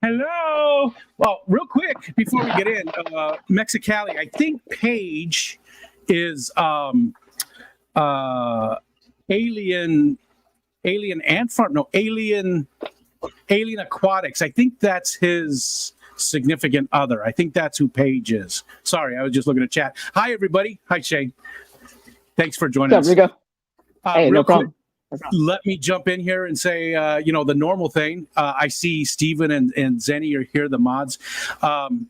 Hello. Well, real quick before we get in, Mexicali, I think Paige is alien ant farm. No, alien aquatics. I think that's his significant other. I think that's who Paige is. Sorry, I was just looking at chat. Hi, everybody. Hi, Shayne. Thanks for joining us. What's up, Rico? Hey, no problem. Let me jump in here and say, the normal thing. I see Steven and Zenny are here, the mods. The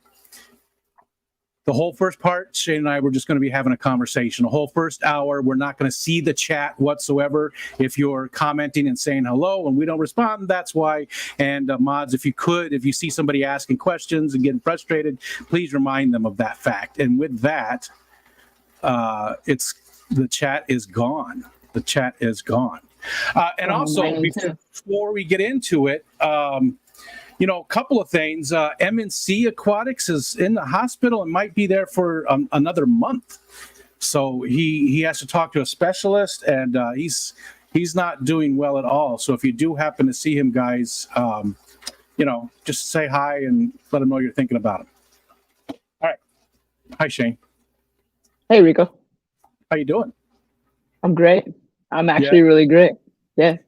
whole first part, Shayne and I were just going to be having a conversation. The whole first hour, we're not going to see the chat whatsoever. If you're commenting and saying hello and we don't respond, that's why. And mods, if you see somebody asking questions and getting frustrated, please remind them of that fact. And with that, the chat is gone. The chat is gone. And also, before we get into it, a couple of things. M&C Aquatics is in the hospital and might be there for another month. So he has to talk to a specialist, and he's not doing well at all. So if you do happen to see him, guys, just say hi and let him know you're thinking about him. All right. Hi, Shayne. Hey, Rico. How you doing? I'm great. I'm actually really great. Yeah.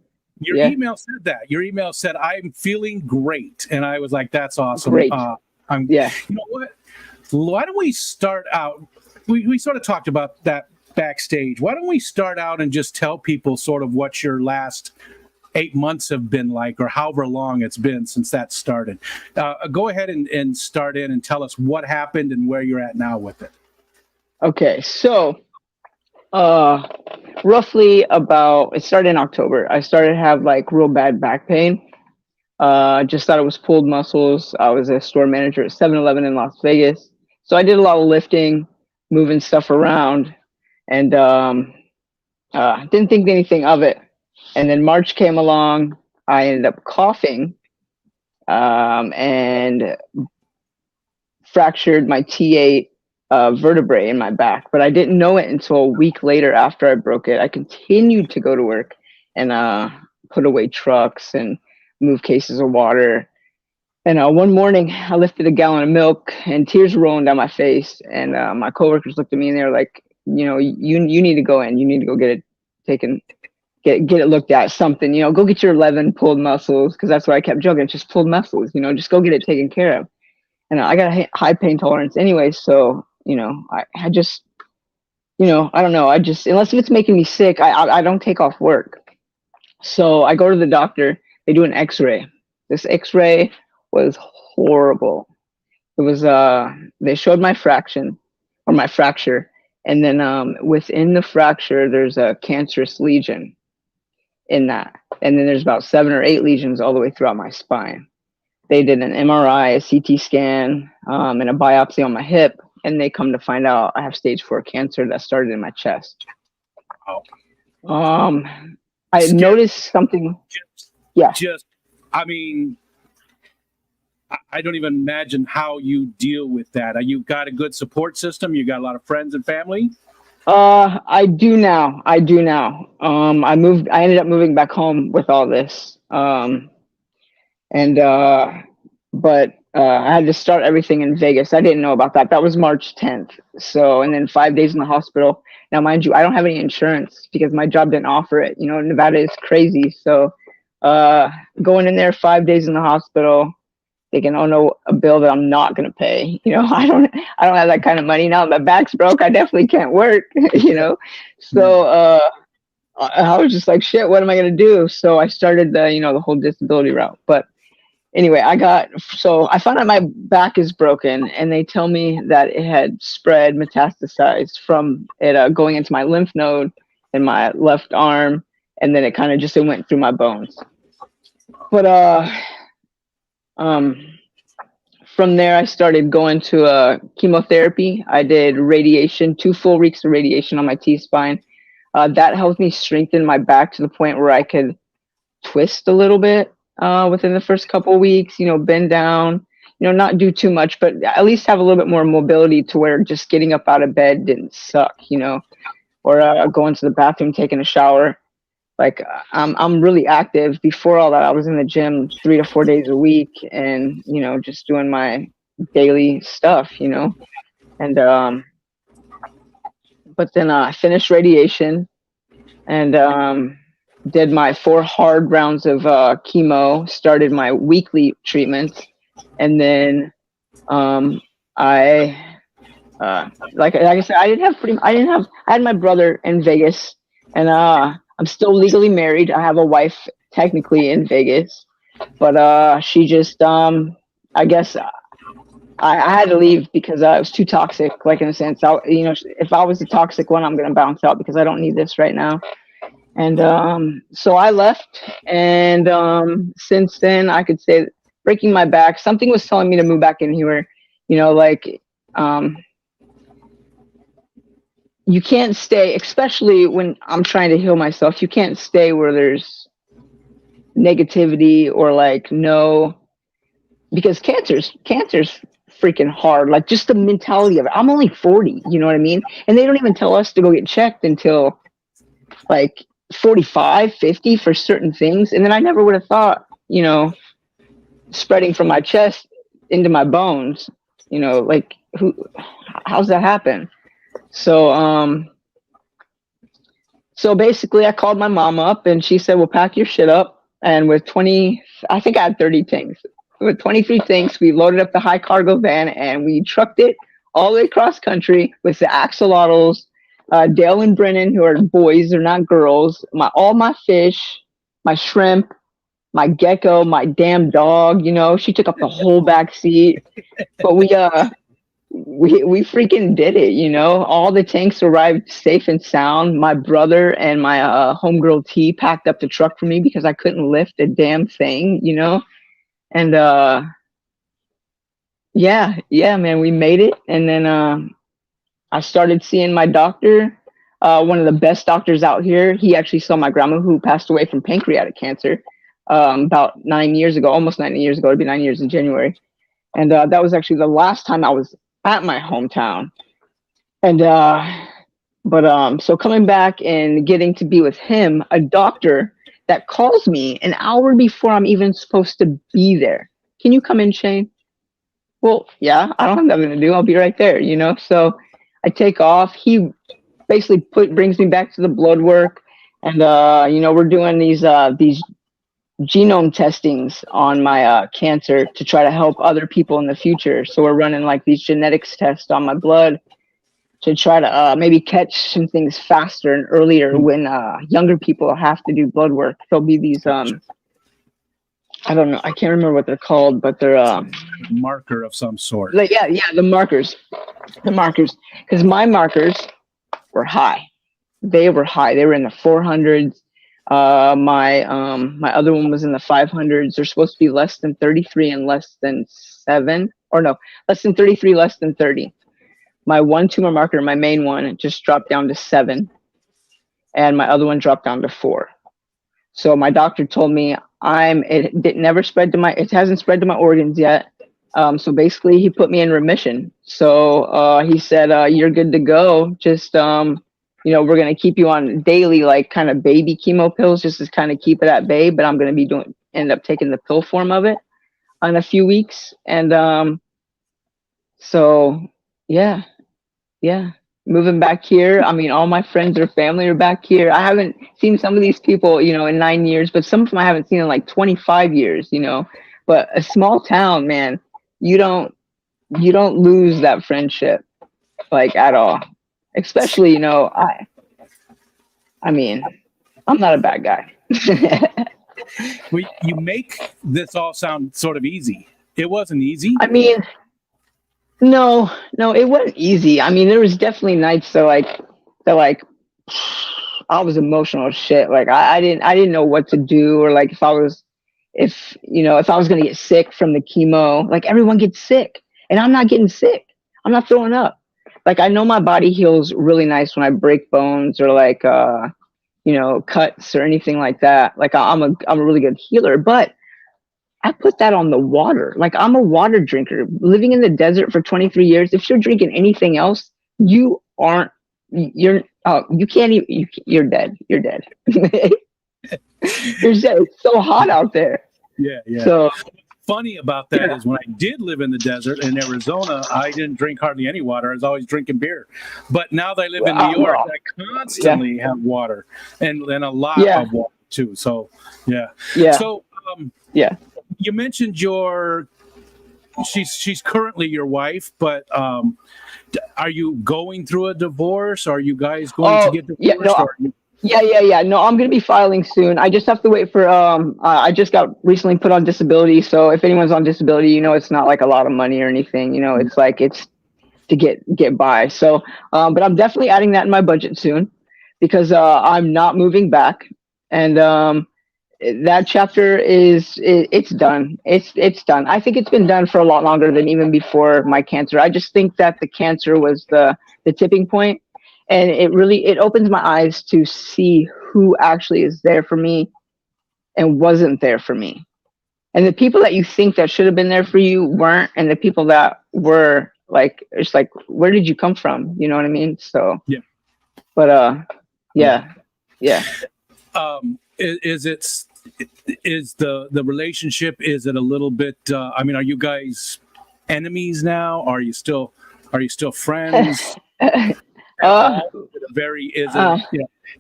Your email said that. Your email said, I'm feeling great. And I was like, that's awesome. Great. You know what? Why don't we start out? We sort of talked about that backstage. Why don't we start out and just tell people sort of what your last 8 months have been like, or however long it's been since that started. Go ahead and start in and tell us what happened and where you're at now with it. Okay. So, roughly it started in October. I started to have like real bad back pain. Just thought it was pulled muscles. I was a store manager at 7-Eleven in Las Vegas. So I did a lot of lifting, moving stuff around, and didn't think anything of it. And then March came along. I ended up coughing and fractured my T8 vertebrae in my back, but I didn't know it until a week later after I broke it. I continued to go to work and put away trucks and move cases of water. And one morning I lifted a gallon of milk and tears were rolling down my face. And my coworkers looked at me and they were like, you need to go in. You need to go get it taken, get it looked at, something, go get your 11 pulled muscles. Cause that's what I kept joking. It's just pulled muscles, just go get it taken care of. And I got a high pain tolerance anyway. So, I just, I don't know. Unless it's making me sick, I don't take off work. So I go to the doctor, they do an x-ray. This x-ray was horrible. It was, they showed my fracture. And then within the fracture, there's a cancerous lesion in that. And then there's about 7 or 8 lesions all the way throughout my spine. They did an MRI, a CT scan, and a biopsy on my hip. And they come to find out I have stage 4 cancer that started in my chest. Oh. I noticed something. I don't even imagine how you deal with that. You got a good support system? You got a lot of friends and family? I do now. I ended up moving back home with all this. But I had to start everything in Vegas. I didn't know about that. That was March 10th. So, and then 5 days in the hospital. Now, mind you, I don't have any insurance because my job didn't offer it. Nevada is crazy. So, going in there 5 days in the hospital, thinking, oh no, a bill that I'm not going to pay. I don't have that kind of money now. My back's broke. I definitely can't work, So, I was just like, shit, what am I going to do? So I started the whole disability route. But anyway, I found out my back is broken, and they tell me that it had spread, metastasized from it going into my lymph node in my left arm, and then it kind of it went through my bones. But from there, I started going to chemotherapy. I did radiation, 2 full weeks of radiation on my T-spine. That helped me strengthen my back to the point where I could twist a little bit. Within the first couple of weeks, bend down, not do too much, but at least have a little bit more mobility to where just getting up out of bed didn't suck, or going to the bathroom, taking a shower. Like I'm really active. Before all that, I was in the gym 3 to 4 days a week, and just doing my daily stuff. And but then I finished radiation, and did my 4 hard rounds of chemo. Started my weekly treatments, and then I like I said, I had my brother in Vegas, and I'm still legally married. I have a wife technically in Vegas, but she just I guess I had to leave because it was too toxic. Like, in a sense, if I was the toxic one, I'm gonna bounce out because I don't need this right now. And so I left, and since then, I could say breaking my back. Something was telling me to move back in here. Like you can't stay, especially when I'm trying to heal myself. You can't stay where there's negativity or like because cancer's freaking hard. Like, just the mentality of it. I'm only 40, you know what I mean? And they don't even tell us to go get checked until like 45, 50 for certain things. And then I never would have thought, spreading from my chest into my bones, like how's that happen? So so basically I called my mom up, and she said, well, pack your shit up. And with I think I had 30 things. With 23 things, we loaded up the high cargo van, and we trucked it all the way across country with the axolotls, Dale and Brennan, who are boys, they're not girls, all my fish, my shrimp, my gecko, my damn dog, she took up the whole back seat. But we freaking did it, all the tanks arrived safe and sound. My brother and my homegirl T packed up the truck for me because I couldn't lift a damn thing, and yeah, man, we made it. And then I started seeing my doctor, one of the best doctors out here. He actually saw my grandma, who passed away from pancreatic cancer about 9 years ago, almost 9 years ago. It'd be 9 years in January. And that was actually the last time I was at my hometown. And so coming back and getting to be with him, a doctor that calls me an hour before I'm even supposed to be there. Can you come in, Shayne? Well, yeah, I don't have nothing to do. I'll be right there, So I take off. He basically brings me back to the blood work, and we're doing these genome testings on my cancer to try to help other people in the future. So we're running like these genetics tests on my blood to try to maybe catch some things faster and earlier when younger people have to do blood work. There'll be these I don't know, I can't remember what they're called, but they're marker of some sort. Yeah, the markers, because my markers were high. They were high. They were in the 400s. My other one was in the 500s. They're supposed to be less than 33 and less than 7, or no, less than 33, less than 30. My one tumor marker, my main one, just dropped down to 7, and my other one dropped down to 4. So my doctor told me it hasn't spread to my organs yet. So basically he put me in remission. So he said, you're good to go. Just we're going to keep you on daily, like kind of baby chemo pills, just to kind of keep it at bay. But I'm going to be end up taking the pill form of it in a few weeks. And so yeah, moving back here. I mean, all my friends or family are back here. I haven't seen some of these people, in 9 years, but some of them I haven't seen in like 25 years, But a small town, man, you don't lose that friendship, like, at all. Especially, I mean, I'm not a bad guy. Well, you make this all sound sort of easy. It wasn't easy. I mean, no, it wasn't easy. I meing, there was definitely nights that I was emotional as shit. Like I didn't know what to do, or like if I was gonna get sick from the chemo. Like, everyone gets sick, and I'm not getting sick. I'm not throwing up. Like, I know my body heals really nice when I break bones or like cuts or anything like that. Like, I'm a really good healer, but I put that on the water. Like, I'm a water drinker living in the desert for 23 years. If you're drinking anything else, you can't even, you're dead. You're dead. It's so hot out there. Yeah, yeah. So Funny about that is when I did live in the desert in Arizona, I didn't drink hardly any water. I was always drinking beer. But now that I live in New York, I constantly have water and a lot of water too. So yeah. So you mentioned she's currently your wife, but are you going through a divorce? Are you guys going to get divorced? Yeah. No, I'm going to be filing soon. I just have to wait for, I just got recently put on disability. So if anyone's on disability, it's not like a lot of money or anything, it's like, it's to get by. So, but I'm definitely adding that in my budget soon because, I'm not moving back. And, that chapter it's done. It's done. I think it's been done for a lot longer than even before my cancer. I just think that the cancer was the tipping point. And it opens my eyes to see who actually is there for me and wasn't there for me. And the people that you think that should have been there for you weren't. And the people that were like, it's like, where did you come from? You know what I mean? So, yeah. But, yeah. Is the relationship, is it a little bit, are you guys enemies now? Are you still friends?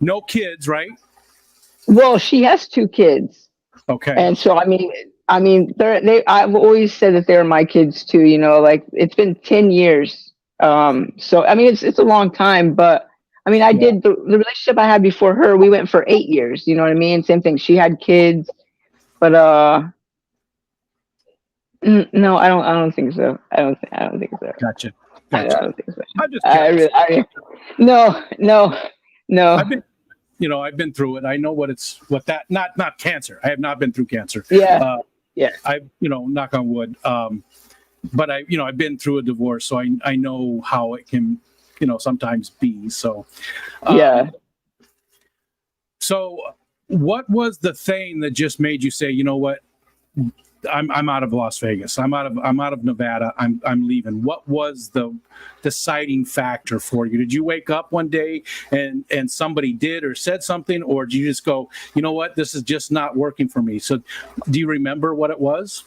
No kids, right? Well, she has 2 kids. Okay. And so, I've always said that they're my kids too, like it's been 10 years. So, it's a long time, but I did the relationship I had before her, we went for 8 years, you know what I mean? Same thing. She had kids, but, no, I don't think so. I don't think so. Gotcha. I don't think so. I'm just kidding. No. I've been through it. I know not cancer. I have not been through cancer. Yeah. I knock on wood. But I've been through a divorce, so I know how it can, sometimes be. So, So what was the thing that just made you say, you know what? I'm out of Las Vegas. I'm out of Nevada. I'm leaving. What was the deciding factor for you? Did you wake up one day and somebody did or said something, or did you just go, you know what, this is just not working for me? So, do you remember what it was?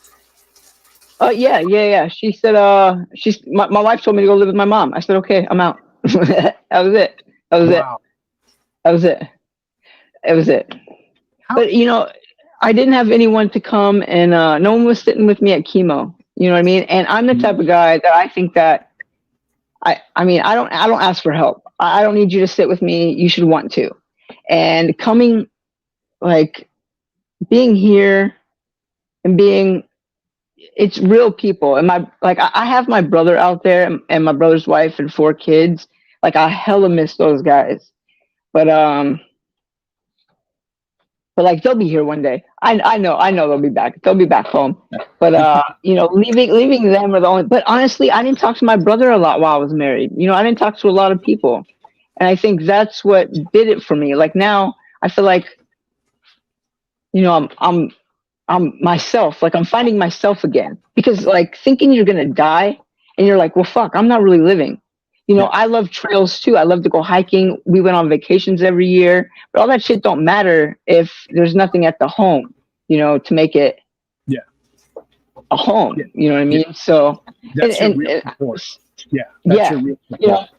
Yeah. She said, my wife told me to go live with my mom. I said, okay, I'm out. That was it. It was it. But I didn't have anyone to come, and no one was sitting with me at chemo. You know what I mean? And I'm the type of guy that I think that I don't ask for help. I don't need you to sit with me. You should want to. And coming, like, being here and it's real people. And I have my brother out there and my brother's wife and 4 kids. Like, I hella miss those guys. But like, they'll be here one day. I know they'll be back. They'll be back home. But leaving them are the only. But honestly, I didn't talk to my brother a lot while I was married. I didn't talk to a lot of people, and I think that's what did it for me. Like, now I feel like, I'm myself. Like, I'm finding myself again, because like, thinking you're gonna die and you're like, well, fuck, I'm not really living. I love trails too. I love to go hiking. We went on vacations every year, but all that shit don't matter if there's nothing at the home, to make it a home. Yeah. You know what I mean? So that's your real support. Yeah. That's your real support.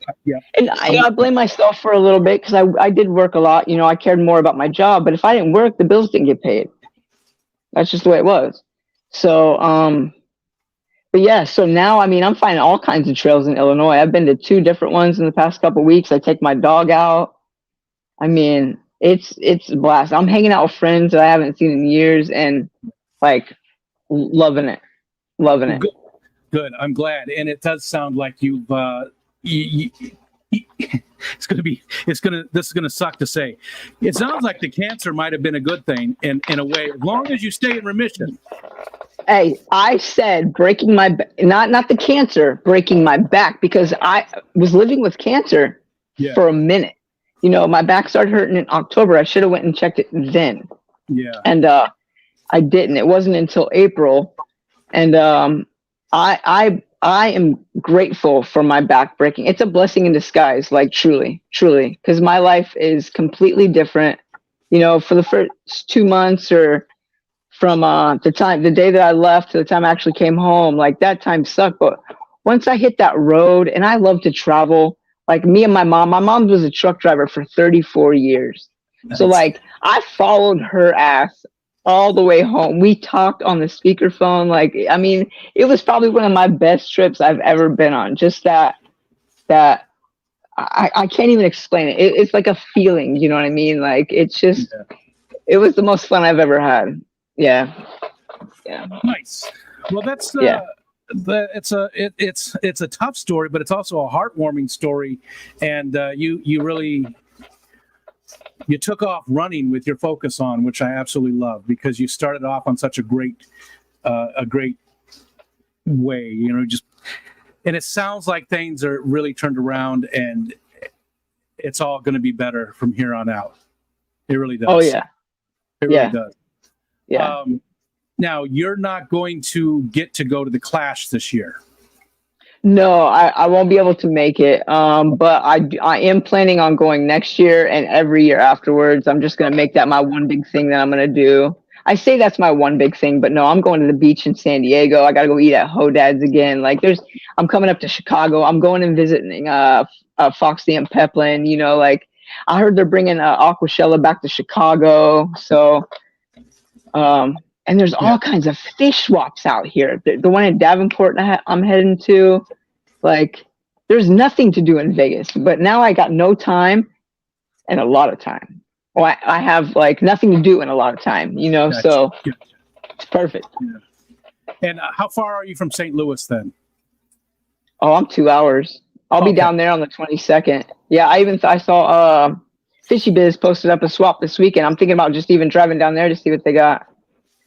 And I blame myself for a little bit, because I did work a lot. I cared more about my job, but if I didn't work, the bills didn't get paid. That's just the way it was. So, but yeah, so now, I'm finding all kinds of trails in Illinois. I've been to 2 different ones in the past couple of weeks. I take my dog out. It's a blast. I'm hanging out with friends that I haven't seen in years, and like, loving it. Good. I'm glad. And it does sound like you've, this is gonna suck to say. It sounds like the cancer might have been a good thing in a way, as long as you stay in remission. Hey, I said breaking my not the cancer, breaking my back, because I was living with cancer for a minute. My back started hurting in October. I should have went and checked it then. Yeah. And I didn't. It wasn't until April. And I am grateful for my back breaking. It's a blessing in disguise, like, truly, because my life is completely different you know, for the first 2 months, or from the day that I left to the time I actually came home, like that time sucked. But once I hit that road, and I love to travel, like me and my mom was a truck driver for 34 years. So Nice. like I followed her ass all the way home. We talked on the speakerphone. Like, I mean, it was probably one of my best trips I've ever been on. Just that I can't even explain it. It's like a feeling, you know what I mean? Like it's just, it was the most fun I've ever had. Yeah. Yeah. Nice. Well, that's Yeah. it's a tough story, but it's also a heartwarming story, and you really took off running with your focus on, which I absolutely love, because you started off on such a great way. You know, just, and it sounds like things are really turned around, and it's all going to be better from here on out. It really does. Oh yeah. It really does. Yeah. Now, you're not going to get to go to the Clash this year. No, I won't be able to make it. But I am planning on going next year and every year afterwards. I'm just gonna make that my one big thing that I'm gonna do. I say that's my one big thing, but no, I'm going to the beach in San Diego. I gotta go eat at Hodad's again. Like I'm coming up to Chicago. I'm going and visiting Foxy and Peplin. You know, like I heard they're bringing Aquashella back to Chicago. So, and there's all kinds of fish swaps out here. The one in Davenport I'm heading to. Like, there's nothing to do in Vegas, but now I got no time and a lot of time. Well, I have like nothing to do and a lot of time, you know, Gotcha. so Gotcha. it's perfect. Yeah. And how far are you from St. Louis then? Oh, I'm 2 hours. I'll be down there on the 22nd. Yeah, I saw Fishy Biz posted up a swap this weekend. I'm thinking about just even driving down there to see what they got,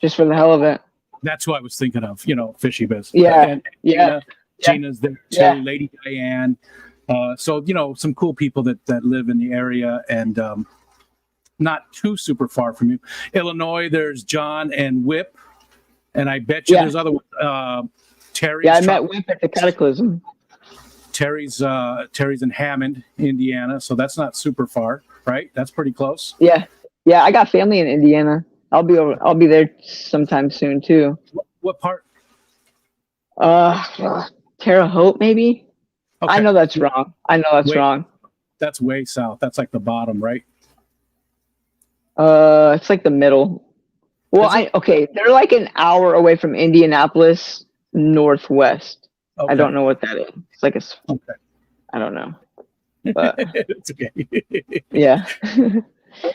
just for the hell of it. That's who I was thinking of, you know, Fishy Biz. Yeah, and yeah. Gina's there too, Yeah. Lady Diane. So, you know, some cool people that live in the area, and not too super far from you. Illinois, there's John and Whip, and I bet you there's other ones. Terry's. Yeah, I met Whip at the Cataclysm. Terry's in Hammond, Indiana, so that's not super far, right? That's pretty close. Yeah, yeah. I got family in Indiana. I'll be there sometime soon too. What part? Terre Haute, maybe. Okay. I know that's wrong. Wrong. That's way south. That's like the bottom, right? It's like the middle. Well, they're like an hour away from Indianapolis, northwest. Okay. I don't know what that is. It's like I don't know. But it's okay. Yeah. Well,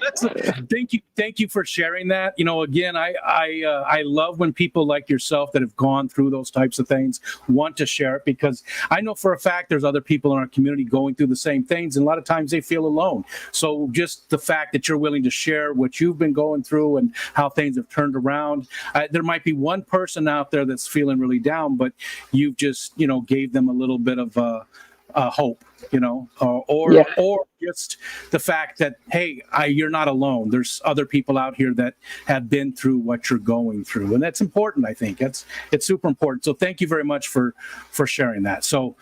thank you for sharing that. You know, again, I love when people like yourself that have gone through those types of things want to share it, because I know for a fact there's other people in our community going through the same things, and a lot of times they feel alone. So just the fact that you're willing to share what you've been going through and how things have turned around, there might be one person out there that's feeling really down, but you've just, you know, gave them a little bit of hope, you know, or just the fact that, hey, you're not alone. There's other people out here that have been through what you're going through, and that's important. I think it's super important. So thank you very much for sharing that. So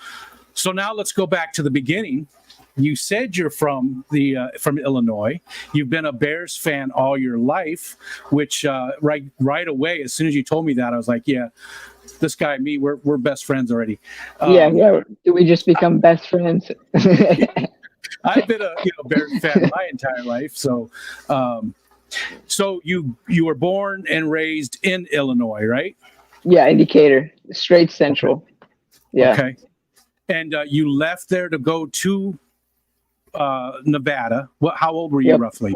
now let's go back to the beginning. You said you're from Illinois. You've been a Bears fan all your life, which right away, as soon as you told me that, I was like, yeah, this guy and me, we're best friends already. Yeah. Do we just become best friends? I've been a Bears fan my entire life. So, so you were born and raised in Illinois, right? Yeah, Indicator, straight central. Yeah. Okay. And you left there to go to Nevada. How old were you roughly?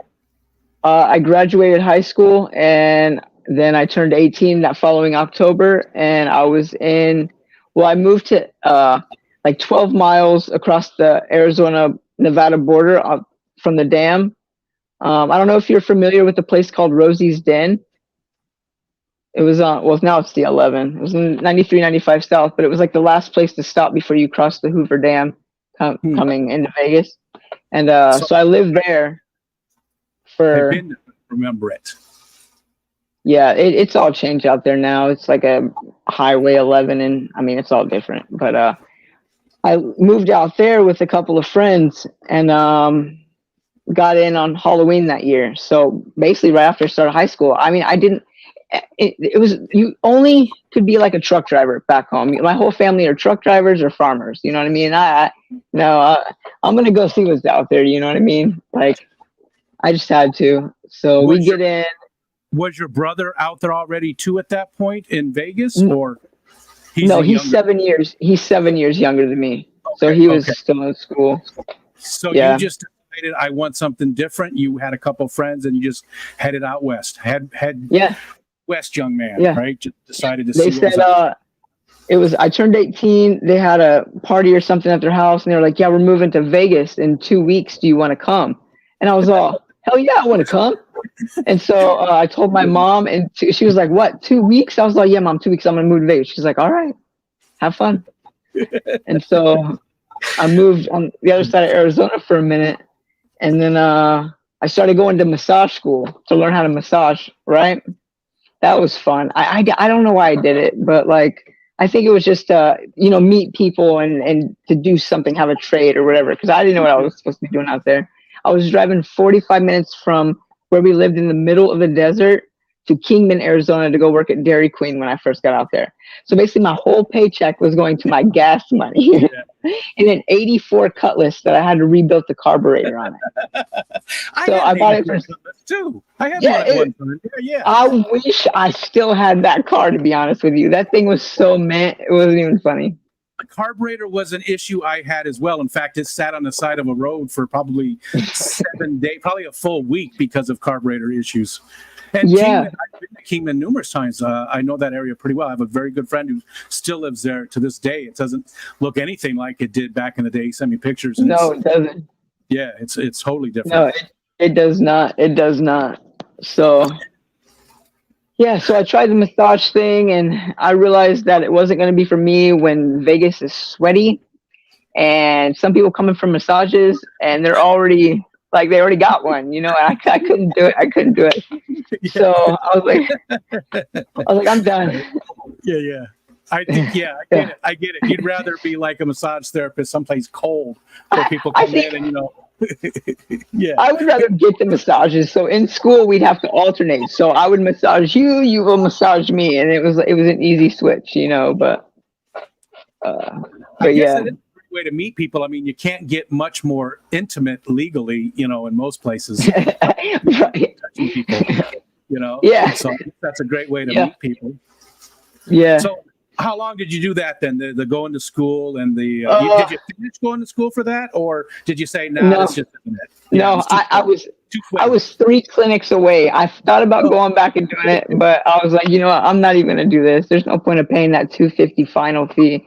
I graduated high school, and then I turned 18 that following October, and I moved to like 12 miles across the Arizona-Nevada border from the dam. I don't know if you're familiar with the place called Rosie's Den. It was now it's the 11. It was in 93, 95 South, but it was like the last place to stop before you cross the Hoover Dam coming into Vegas. And so I lived there for... remember it. Yeah, it's all changed out there now. It's like a Highway 11, and I mean, it's all different. But I moved out there with a couple of friends, and got in on Halloween that year. So basically, right after I started high school, I mean, I didn't. It was, you only could be like a truck driver back home. My whole family are truck drivers or farmers. You know what I mean? No, I'm gonna go see what's out there. You know what I mean? Like, I just had to. So we get in. Was your brother out there already too at that point in Vegas, or no? He's 7 years. He's 7 years younger than me. Okay, so he was still in school. So you just decided, I want something different. You had a couple of friends and you just headed out west. Head west, young man. Yeah. Right. Just decided to see. They said it was. I turned 18. They had a party or something at their house, and they were like, "Yeah, we're moving to Vegas in 2 weeks. Do you want to come?" And I was all, "Hell yeah, I want to come." And so I told my mom, and she was like, "What? 2 weeks?" I was like, "Yeah, Mom, 2 weeks. I'm gonna move to Vegas." She's like, "All right, have fun." And so I moved on the other side of Arizona for a minute, and then I started going to massage school to learn how to massage. Right. That was fun. I don't know why I did it, but like, I think it was just, meet people and to do something, have a trade or whatever. Cause I didn't know what I was supposed to be doing out there. I was driving 45 minutes from where we lived in the middle of the desert to Kingman, Arizona to go work at Dairy Queen when I first got out there. So basically my whole paycheck was going to my gas money in an 84 Cutlass that I had to rebuild the carburetor on it. I bought it for too. I had one time. Yeah. I wish I still had that car, to be honest with you. That thing was so meh. It wasn't even funny. The carburetor was an issue I had as well. In fact, it sat on the side of a road for probably 7 days, probably a full week because of carburetor issues. And Kingman, I've been to Kingman numerous times. I know that area pretty well. I have a very good friend who still lives there to this day. It doesn't look anything like it did back in the day. He sent me pictures. And no, it doesn't. Yeah, it's totally different. No, it does not. It does not. So, yeah, so I tried the massage thing, and I realized that it wasn't going to be for me when Vegas is sweaty. And some people coming from massages, and they're already... like they already got one, and I couldn't do it. I couldn't do it. So I was like, I'm done. Yeah. I get it. You'd rather be like a massage therapist someplace cold where people come in and, yeah. I would rather get the massages. So in school we'd have to alternate. So I would massage you, you will massage me, and it was an easy switch, but yeah. Way to meet people. I mean, you can't get much more intimate legally, in most places. Right. People, Yeah. So that's a great way to meet people. Yeah. So how long did you do that then? The going to school and did you finish going to school for that, or did you say no? That's just isn't it? Yeah, no, I was 3 clinics away. I thought about going back and doing it, but I was like, I'm not even gonna do this. There's no point of paying that $250 final fee.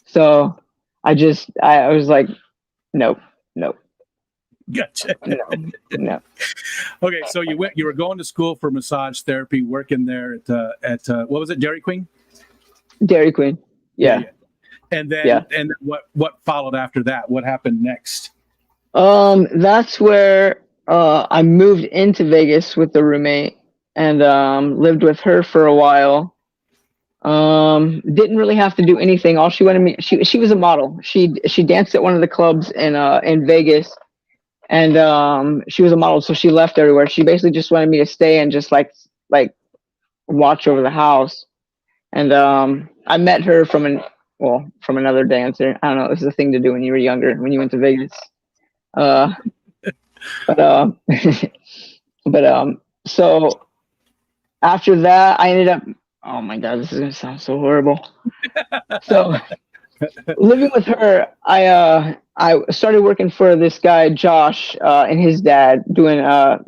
So I was like, nope. Gotcha. No. Okay, so you were going to school for massage therapy, working there at what was it, Dairy Queen? Dairy Queen. Yeah. And then what followed after that? What happened next? That's where I moved into Vegas with the roommate and lived with her for a while. Didn't really have to do anything. All she wanted me, she was a model. She danced at one of the clubs in Vegas, and she was a model, so she left everywhere. She basically just wanted me to stay and just like watch over the house. And I met her from another dancer. I don't know, it was a thing to do when you were younger, when you went to Vegas. So after that I ended up, oh my God, this is gonna sound so horrible. So living with her, I started working for this guy Josh and his dad doing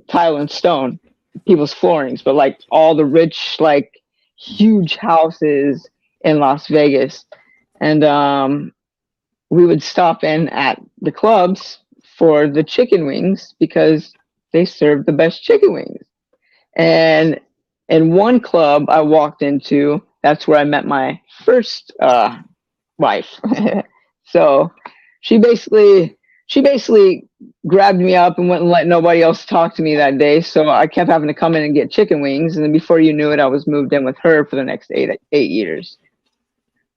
tile and stone, people's floorings, but like all the rich, like huge houses in Las Vegas. And we would stop in at the clubs for the chicken wings because they served the best chicken wings. And in one club I walked into, that's where I met my first wife. So she basically grabbed me up and wouldn't let nobody else talk to me that day. So I kept having to come in and get chicken wings. And then before you knew it, I was moved in with her for the next eight years.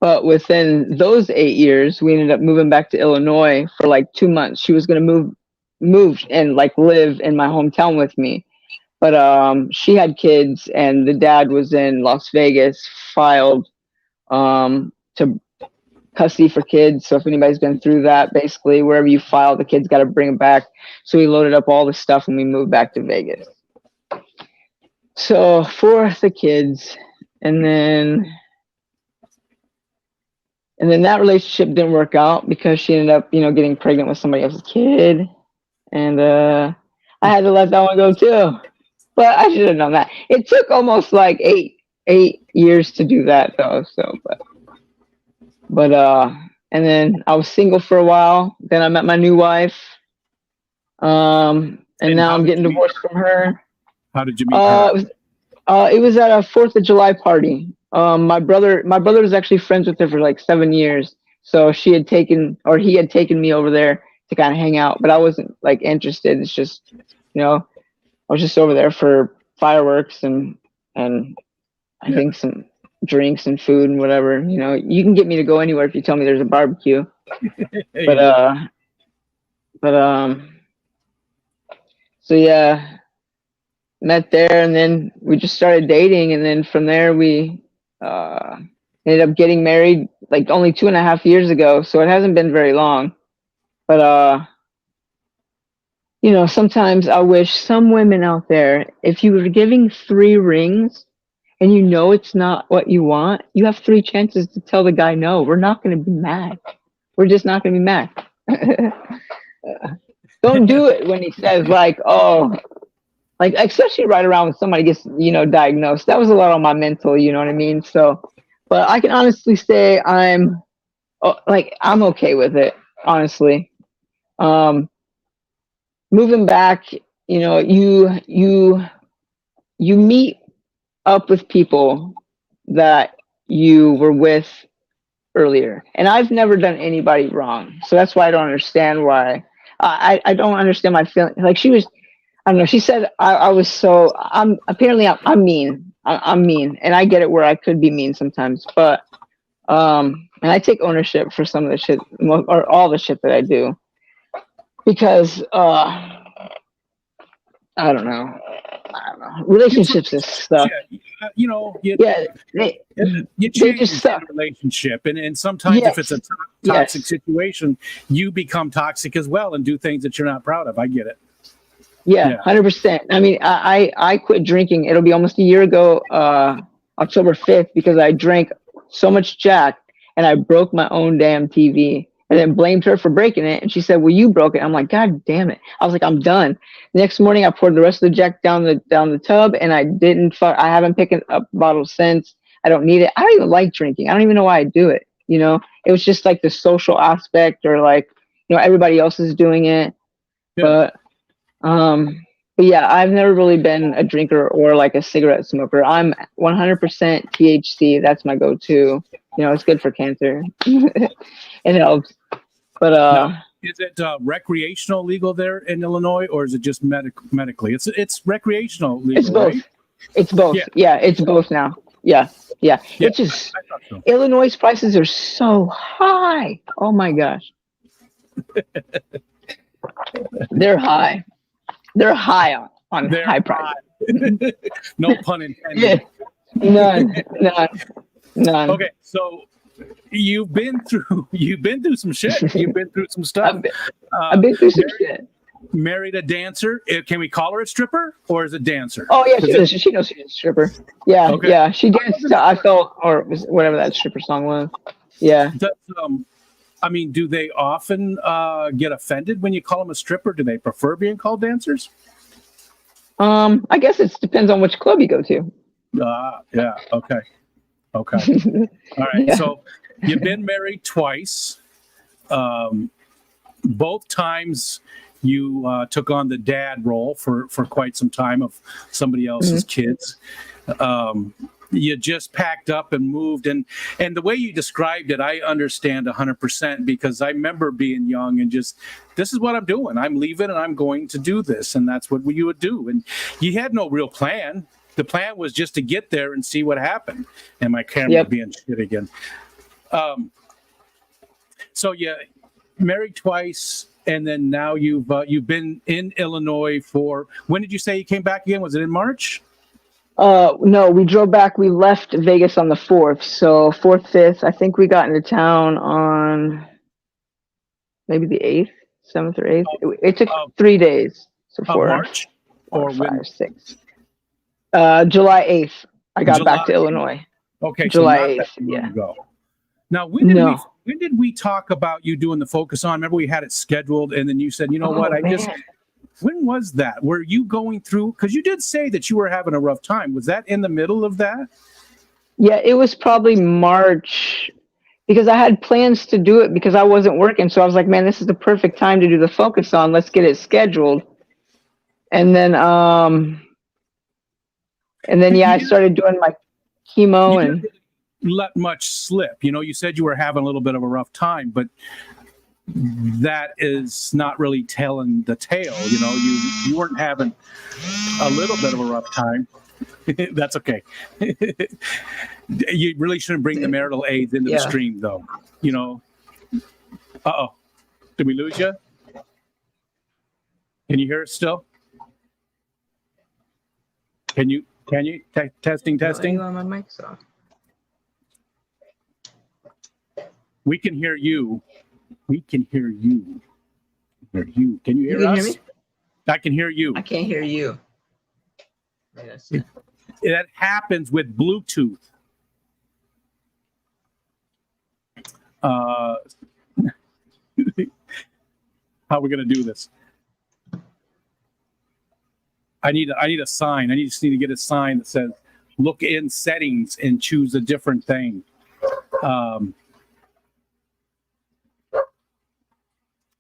But within those 8 years, we ended up moving back to Illinois for like 2 months. She was going to move moved and like live in my hometown with me. But she had kids, and the dad was in Las Vegas, filed to custody for kids. So if anybody's been through that, basically wherever you file, the kids got to bring them back. So we loaded up all the stuff and we moved back to Vegas. So for the kids, and then that relationship didn't work out because she ended up, getting pregnant with somebody else's kid, and I had to let that one go too. But I should have known that. It took almost like eight years to do that though. So, but and then I was single for a while. Then I met my new wife, and now I'm getting divorced from her. How did you meet her? It was at a 4th of July party. My brother was actually friends with her for like 7 years. So he had taken me over there to kind of hang out, but I wasn't like interested. It's just, I was just over there for fireworks and I think some drinks and food and whatever. You can get me to go anywhere if you tell me there's a barbecue. But so yeah, met there, and then we just started dating, and then from there we ended up getting married like only 2.5 years ago. So it hasn't been very long, but sometimes I wish some women out there, if you were giving 3 rings and it's not what you want, you have 3 chances to tell the guy no. We're not going to be mad. We're just not going to be mad. Don't do it when he says like, oh, like especially right around when somebody gets, diagnosed. That was a lot on my mental, you know what I mean? So, but I can honestly say I'm okay with it, honestly. Moving back, you meet up with people that you were with earlier, and I've never done anybody wrong, so that's why I don't understand why. I don't understand my feeling. Like she was, I don't know. She said I was so. I'm mean. I'm mean, and I get it where I could be mean sometimes, but and I take ownership for some of the shit or all the shit that I do. Because I don't know. Relationships just suck. You They change just suck. in a relationship, and sometimes if it's a toxic situation, you become toxic as well and do things that you're not proud of. I get it. Yeah, 100%. I mean, I quit drinking. It'll be almost a year ago, October 5th, because I drank so much Jack and I broke my own damn TV. And then blamed her for breaking it. And she said, well, you broke it. I'm like, God damn it. I was like, I'm done. The next morning, I poured the rest of the Jack down the tub, and I I haven't picked up a bottle since. I don't need it. I don't even like drinking. I don't even know why I do it. It was just like the social aspect, or like, everybody else is doing it. Yeah. But yeah, I've never really been a drinker or like a cigarette smoker. I'm 100% THC. That's my go-to. It's good for cancer. It helps. But now, is it recreational legal there in Illinois, or is it just medically? It's recreational legal. It's both. Right? It's both. Yeah, it's both now. Yeah. It's just so. Illinois prices are so high. Oh my gosh. They're high. They're high on high price. No pun intended. Yeah. None. Okay, so you've been through some shit. You've been through some stuff. I've been through some shit. Married a dancer. Can we call her a stripper, or is it dancer? Oh yeah, she knows she's a stripper. Yeah, okay. Yeah. She danced to I Felt, or whatever that stripper song was. Yeah. I mean, do they often get offended when you call them a stripper? Do they prefer being called dancers? I guess it depends on which club you go to. Yeah. Okay. All right. Yeah. So you've been married twice. Both times you took on the dad role for quite some time of somebody else's kids. You just packed up and moved, and the way you described it, I understand 100%, because I remember being young and just, this is what I'm doing. I'm leaving and I'm going to do this, and that's what you would do. And you had no real plan. The plan was just to get there and see what happened. And my camera being shit again. So you married twice. and then now you've been in Illinois for, when did you say you came back again? Was it in March? No, we drove back. We left Vegas on the 4th. So 4th, 5th. I think we got into town on maybe the 8th, 7th or 8th. It took 3 days. So of March or 5, when? 6. July 8th. I got back to Illinois. Okay, July so not 8th. that long Yeah. ago. Now, when did we talk about you doing the Focus On? Remember we had it scheduled, and then you said, you know what, when was that? Were you going through, because you did say that you were having a rough time. Was that in the middle of that? Yeah, it was probably March, because I had plans to do it because I wasn't working. So I was like, man, this is the perfect time to do the Focus On. Let's get it scheduled. And then, yeah, I started doing my chemo and didn't really let much slip. You know, you said you were having a little bit of a rough time, but that is not really telling the tale. You know, you weren't having a little bit of a rough time. That's okay. You really shouldn't bring the marital aids into the stream, though. You know. Uh-oh. Did we lose you? Can you hear us still? Can you? Testing. on my mic's off. We can hear you. We can hear you. Can you hear us? Hear me? I can hear you. I can't hear you. That happens with Bluetooth. How are we going to do this? I need a sign. I just need to get a sign that says, look in settings and choose a different thing.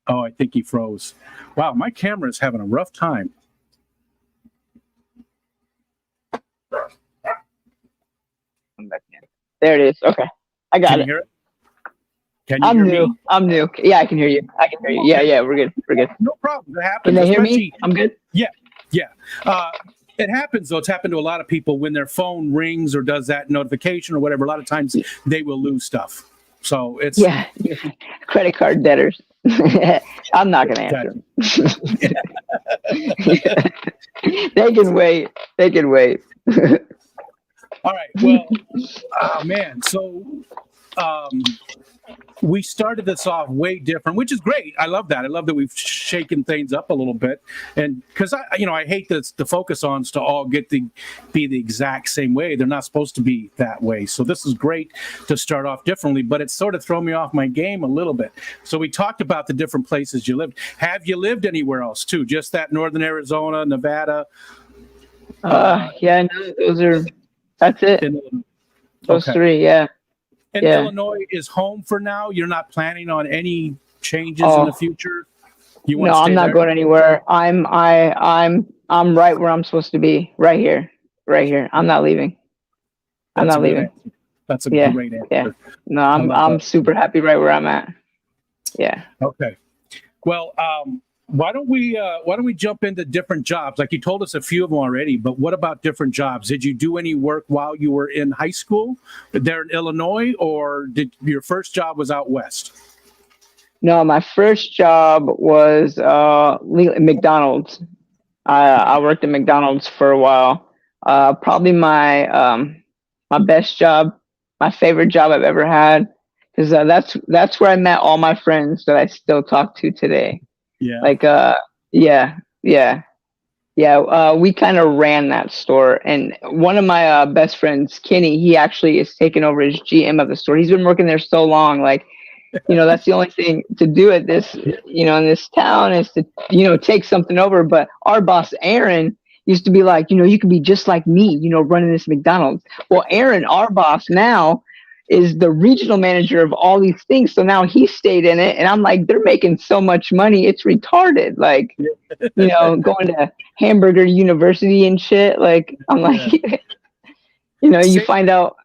Oh, I think he froze. Wow, my camera is having a rough time. There it is. Okay, I got Can it. you hear it? Can you hear me? I'm new. Yeah, I can hear you. Yeah, we're good. No problem. It happens. Can they hear me? I'm good. Yeah. It happens, though. It's happened to a lot of people when their phone rings or does that notification or whatever. A lot of times they will lose stuff. So it's credit card debtors. I'm not going to answer them. They can wait. All right. Well, man. So we started this off way different, which is great. I love that. I love that we've shaken things up a little bit, and because I hate the Focus Ons to all be the exact same way. They're not supposed to be that way. So this is great to start off differently, but it's sort of thrown me off my game a little bit. So we talked about the different places you lived. Have you lived anywhere else too? Just that northern Arizona, Nevada? No, that's it. Those three, yeah. And Illinois is home for now. You're not planning on any changes in the future. No, I'm not going anywhere. I'm right where I'm supposed to be. Right here. I'm not leaving. I'm not leaving. That's a great answer. Yeah. No, I'm super happy right where I'm at. Yeah. Okay. Well, why don't we jump into different jobs? Like you told us a few of them already, but what about different jobs? Did you do any work while you were in high school there in Illinois, or did your first job was out west? No, my first job was McDonald's. I worked at McDonald's for a while. Probably my best job, my favorite job I've ever had, because that's where I met all my friends that I still talk to today. Yeah. Like, we kind of ran that store, and one of my best friends, Kenny, he actually is taking over as GM of the store. He's been working there so long, like, that's the only thing to do at this, in this town is to, take something over. But our boss, Aaron, used to be like, you can be just like me, running this McDonald's. Well, Aaron, our boss now, is the regional manager of all these things. So now he stayed in it. And I'm like, they're making so much money. It's retarded. Like, going to Hamburger University and shit. Like, I'm like, you find out.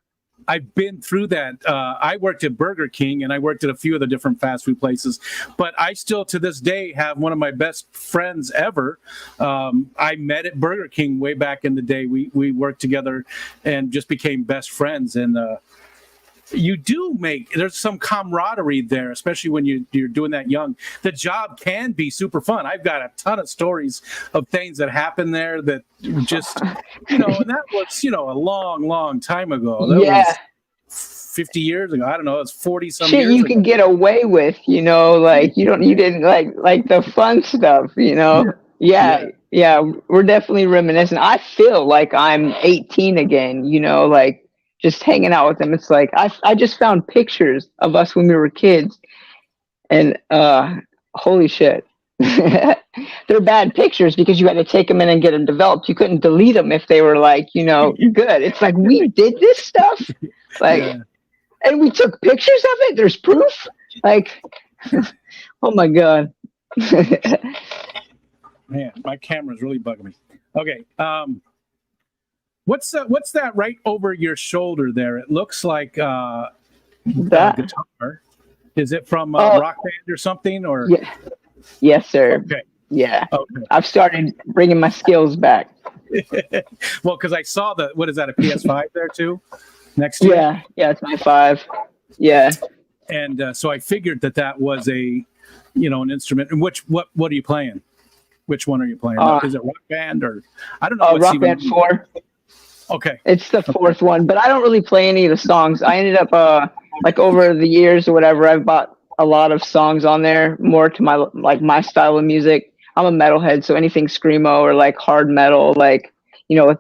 I've been through that. I worked at Burger King and I worked at a few of the different fast food places, but I still to this day have one of my best friends ever. I met at Burger King way back in the day. We worked together and just became best friends. And you do there's some camaraderie there, especially when you're doing that young. The job can be super fun. I've got a ton of stories of things that happen there that just, and that was, a long time ago. That was 50 years ago. I don't know. It's 40 some Shit years you ago. can get away with, like you didn't like the fun stuff, Yeah, we're definitely reminiscent. I feel like I'm 18 again, like just hanging out with them. It's like I just found pictures of us when we were kids, and holy shit. They're bad pictures because you had to take them in and get them developed. You couldn't delete them if they were good. It's like we did this stuff, and we took pictures of it. There's proof. Oh my god. Man, my camera's really bugging me. Okay, what's that right over your shoulder there? It looks like a guitar. Is it from Rock Band or something? Or yeah. Yes, sir. Okay. Yeah. Okay. I've started bringing my skills back. Well, because I saw what is that, a PS5 there too? Next year? Yeah, it's my 5. Yeah. And so I figured that was an instrument. And what are you playing? Which one are you playing? Is it Rock Band or I don't know? Rock Band 4. Okay. It's the 4th one, but I don't really play any of the songs. I ended up over the years or whatever, I've bought a lot of songs on there, more to my style of music. I'm a metalhead, so anything screamo or hard metal, with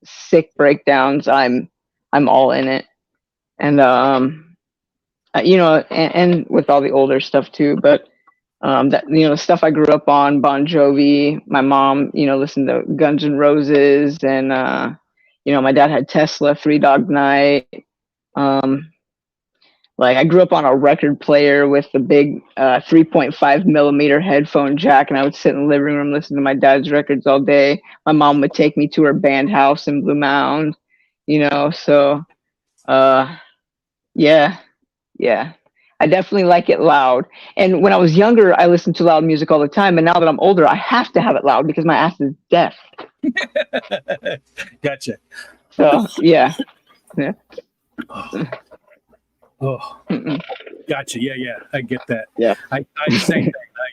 sick breakdowns, I'm all in it. And and with all the older stuff too, but the stuff I grew up on, Bon Jovi. My mom, listened to Guns N' Roses, and my dad had Tesla, Three Dog Night. I grew up on a record player with the big 3.5 millimeter headphone jack, and I would sit in the living room listening to my dad's records all day. My mom would take me to her band house in Blue Mound, so yeah. I definitely like it loud. And when I was younger, I listened to loud music all the time. And now that I'm older, I have to have it loud because my ass is deaf. Gotcha. So, yeah. Oh, gotcha. Yeah. I get that. Yeah. I same thing. I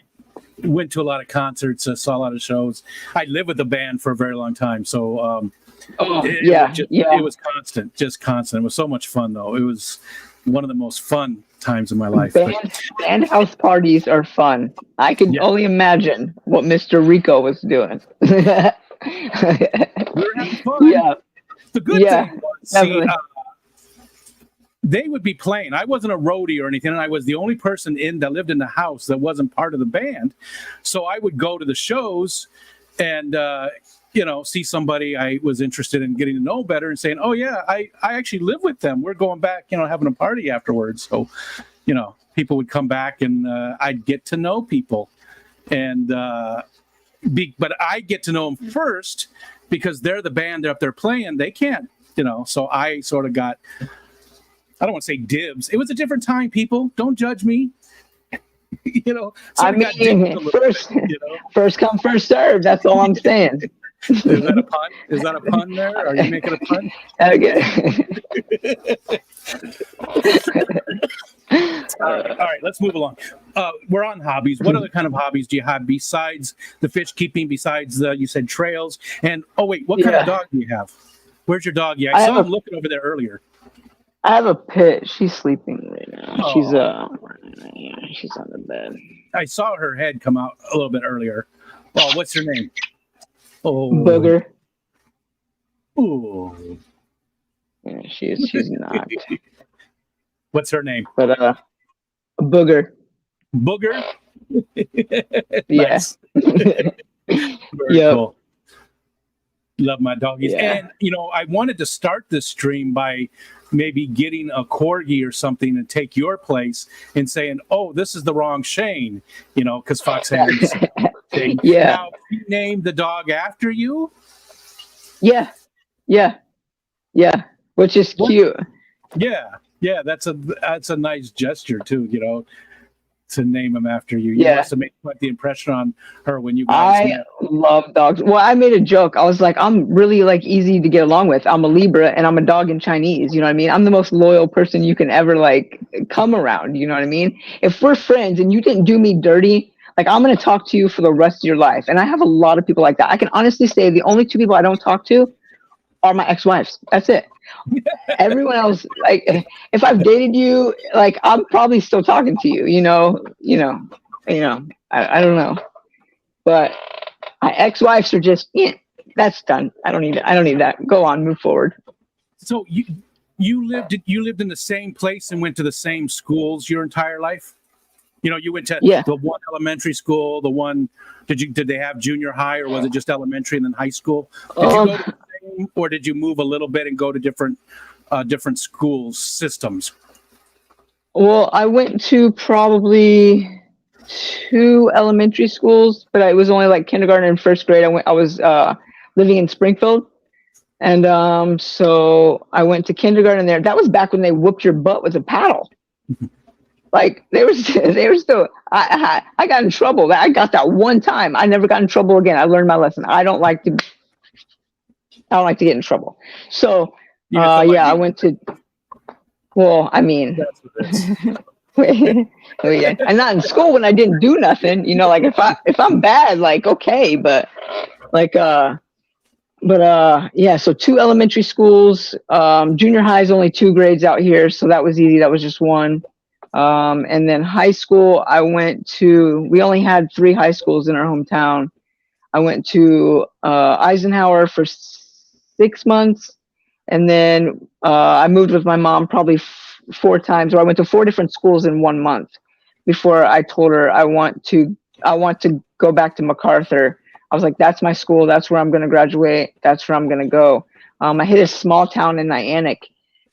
went to a lot of concerts, saw a lot of shows. I lived with a band for a very long time. So, it was just constant. It was so much fun, though. It was one of the most fun times of my life. Band house parties are fun. I can only imagine what Mr. Rico was doing. We were having fun. Yeah. The good thing was, they would be playing. I wasn't a roadie or anything, and I was the only person that lived in the house that wasn't part of the band. So I would go to the shows and see somebody I was interested in getting to know better and saying, oh yeah, I actually live with them. We're going back, having a party afterwards. So, people would come back and I'd get to know people. And but I get to know them first because they're the band, they're up there playing. They can't, so I sort of got, I don't want to say dibs. It was a different time, people. Don't judge me. First come, first serve. That's all I'm saying. Is that a pun? Is that a pun there? Are you making a pun? Okay. All right, let's move along. We're on hobbies. What other kind of hobbies do you have besides the fish keeping, besides you said trails? And, what kind of dog do you have? Where's your doggy? I saw him looking over there earlier. I have a pit. She's sleeping right now. Oh. She's on the bed. I saw her head come out a little bit earlier. Oh, what's her name? Oh, Booger. Ooh. Yeah, she's not. What's her name? But Booger. Booger? Yes. Very cool. Love my doggies. Yeah. And, I wanted to start this stream by maybe getting a corgi or something and take your place and saying, oh, this is the wrong Shayne, because Fox Hands. Yeah. Now, you named the dog after you? Yeah. Which is cute. Yeah. That's a nice gesture too, to name him after you. You must have made quite the impression on her when you guys met. love dogs. Well, I made a joke. I was like, I'm really like easy to get along with. I'm a Libra and I'm a dog in Chinese. You know what I mean? I'm the most loyal person you can ever like come around. You know what I mean? If we're friends and you didn't do me dirty, like I'm going to talk to you for the rest of your life. And I have a lot of people like that. I can honestly say the only two people I don't talk to are my ex-wives. That's it. Everyone else, like if I've dated you, like I'm probably still talking to you, I don't know. But my ex-wives are just, that's done. I don't need it. I don't need that. Go on, move forward. So you lived in the same place and went to the same schools your entire life? You went to the one elementary school, the one, did they have junior high, or was it just elementary and then high school? Did you go to the same, or did you move a little bit and go to different schools systems? Well, I went to probably 2 elementary schools, but it was only like kindergarten and first grade. I was living in Springfield. And so I went to kindergarten there. That was back when they whooped your butt with a paddle. Like they were still, I got in trouble. I got that one time. I never got in trouble again. I learned my lesson. I don't like to get in trouble. So, I went to, well, I mean, I'm not in school when I didn't do nothing, like if I'm bad, like, okay, but like, so 2 elementary schools, junior high is only 2 grades out here. So that was easy. That was just 1. And then high school, we only had 3 high schools in our hometown. I went to Eisenhower for 6 months. And then I moved with my mom probably 4 times, or I went to 4 different schools in 1 month before I told her I want to go back to MacArthur. I was like, that's my school. That's where I'm going to graduate. That's where I'm going to go. I hit a small town in Niantic,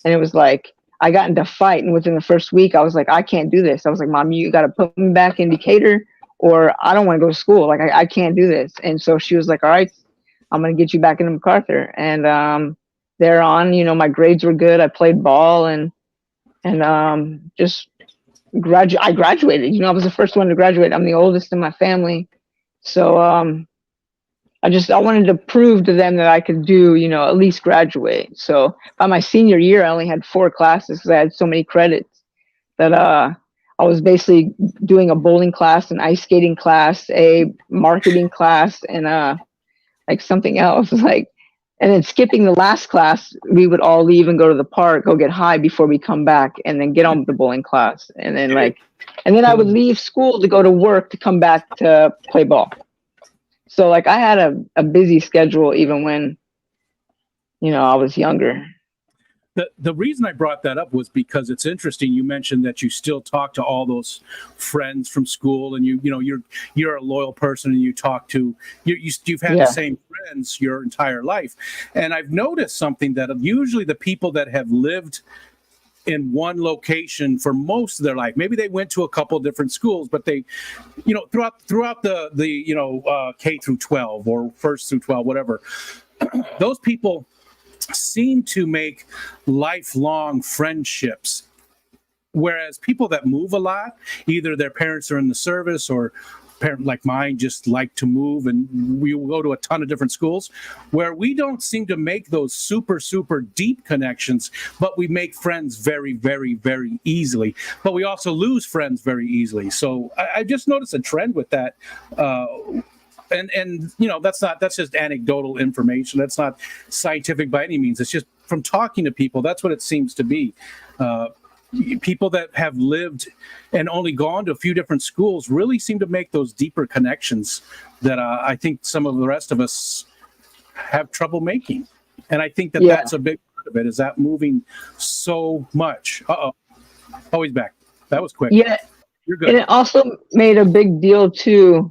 and it was like, I got into a fight, and within the first week, I was like, I can't do this. I was like, Mom, you got to put me back in Decatur, or I don't want to go to school. Like, I can't do this. And so she was like, all right, I'm going to get you back into MacArthur. And thereon, my grades were good. I played ball and just I graduated. I was the first one to graduate. I'm the oldest in my family. So I wanted to prove to them that I could do, at least graduate. So by my senior year, I only had 4 classes because I had so many credits that I was basically doing a bowling class, an ice skating class, a marketing class, and like something else. And then skipping the last class, we would all leave and go to the park, go get high before we come back, and then get on with the bowling class. And then I would leave school to go to work to come back to play ball. So I had a busy schedule even when, I was younger. The reason I brought that up was because it's interesting. You mentioned that you still talk to all those friends from school, and you're a loyal person, and you've had the same friends your entire life. And I've noticed something, that usually the people that have lived in one location for most of their life, maybe they went to a couple of different schools, but they, throughout the K through 12 or first through 12, whatever, those people seem to make lifelong friendships. Whereas people that move a lot, either their parents are in the service, or parent like mine just like to move, and we will go to a ton of different schools, where we don't seem to make those super, super deep connections, but we make friends very, very, very easily. But we also lose friends very easily. So I just noticed a trend with that. And that's just anecdotal information. That's not scientific by any means. It's just from talking to people. That's what it seems to be. People that have lived and only gone to a few different schools really seem to make those deeper connections that I think some of the rest of us have trouble making. And I think that's a big part of it, is that moving so much. Oh, he's back. That was quick. Yeah. You're good. And it also made a big deal too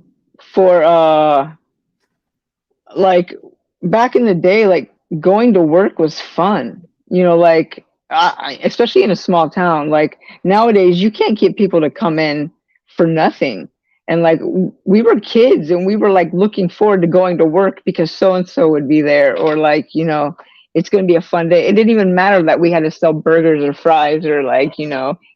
for back in the day, going to work was fun, especially in a small town. Nowadays you can't get people to come in for nothing. And we were kids, and we were looking forward to going to work because so-and-so would be there, or it's going to be a fun day. It didn't even matter that we had to sell burgers or fries or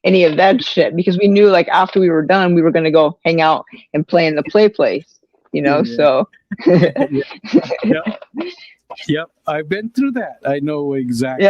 any of that shit, because we knew after we were done, we were going to go hang out and play in the play place, you know. Yeah. So Yep. Yep, I've been through that. I know exactly.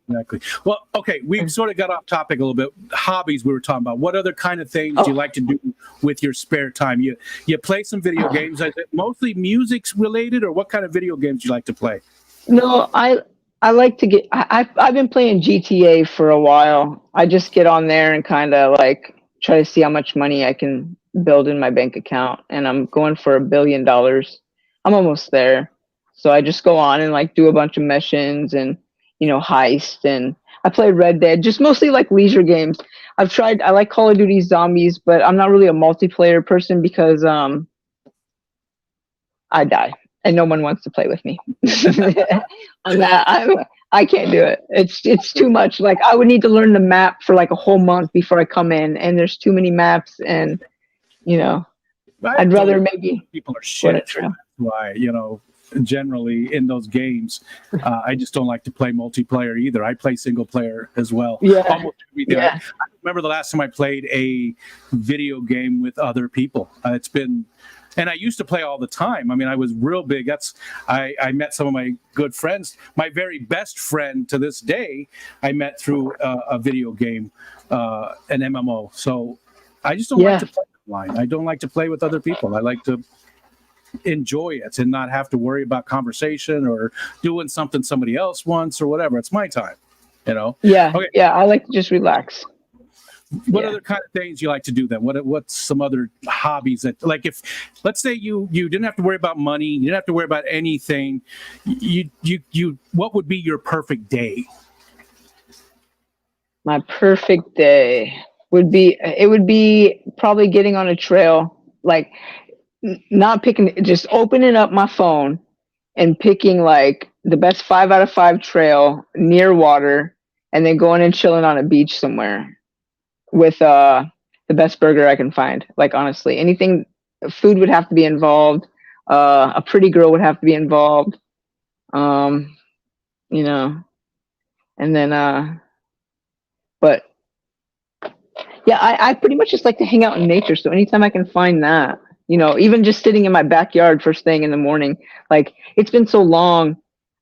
Exactly. Well, okay, we've sort of got off topic a little bit. Hobbies we were talking about. What other kind of things do you like to do with your spare time? You play some video games. Is it mostly music related, or what kind of video games do you like to play? No, I like to get. I've been playing GTA for a while. I just get on there and kind of like try to see how much money I can build in my bank account, and I'm going for $1 billion. I'm almost there. So I just go on and like do a bunch of missions and, you know, heist, and I play Red Dead, just mostly like leisure games. I like Call of Duty Zombies, but I'm not really a multiplayer person because I die and no one wants to play with me. On that, I can't do it. It's too much. Like I would need to learn the map for like a whole month before I come in, and there's too many maps, and you know, I'd rather maybe people are shit. That's why, you know, generally in those games, I just don't like to play multiplayer either. I play single player as well. Yeah. Almost everything. Yeah. I remember the last time I played a video game with other people. It's been, and I used to play all the time. I mean, I was real big. I met some of my good friends. My very best friend to this day, I met through a video game, an MMO. So I just don't like to play online. I don't like to play with other people. I like to enjoy it and not have to worry about conversation or doing something somebody else wants or whatever. It's my time, you know? Yeah. Okay. Yeah. I like to just relax. What other kind of things you like to do then? What's some other hobbies that, like, if let's say you didn't have to worry about money, you didn't have to worry about anything, you what would be your perfect day? My perfect day would be probably getting on a trail, like not picking, just opening up my phone and picking like the best 5 out of 5 trail near water, and then going and chilling on a beach somewhere with the best burger I can find. Like honestly, anything, food would have to be involved. A pretty girl would have to be involved. You know, and then but yeah, I pretty much just like to hang out in nature. So anytime I can find that, you know, even just sitting in my backyard first thing in the morning, like it's been so long,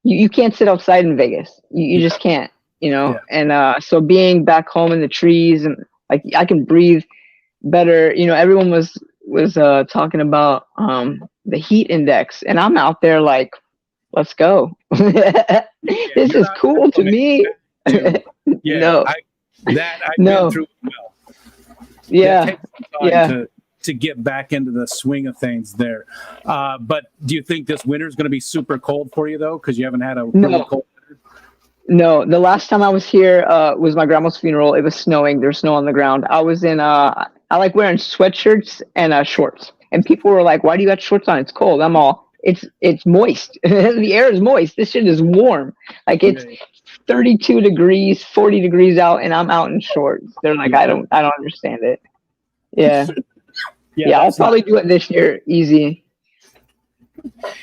you can't sit outside in Vegas. You just can't, you know. And so being back home in the trees, and like I can breathe better. You know, everyone was talking about the heat index, and I'm out there like, let's go. This is cool to me. Yeah, no. I've been through as well. Yeah. To get back into the swing of things there. But do you think this winter is going to be super cold for you though? Because you haven't had a really cold winter? No, the last time I was here was my grandma's funeral. It was snowing. There's snow on the ground. I was in, I like wearing sweatshirts and shorts. And people were like, why do you got shorts on? It's cold. I'm all, it's moist. The air is moist. This shit is warm. Like it's 32 degrees, 40 degrees out, and I'm out in shorts. They're like, I don't understand it. Yeah. Yeah, I'll probably do it this year. Easy.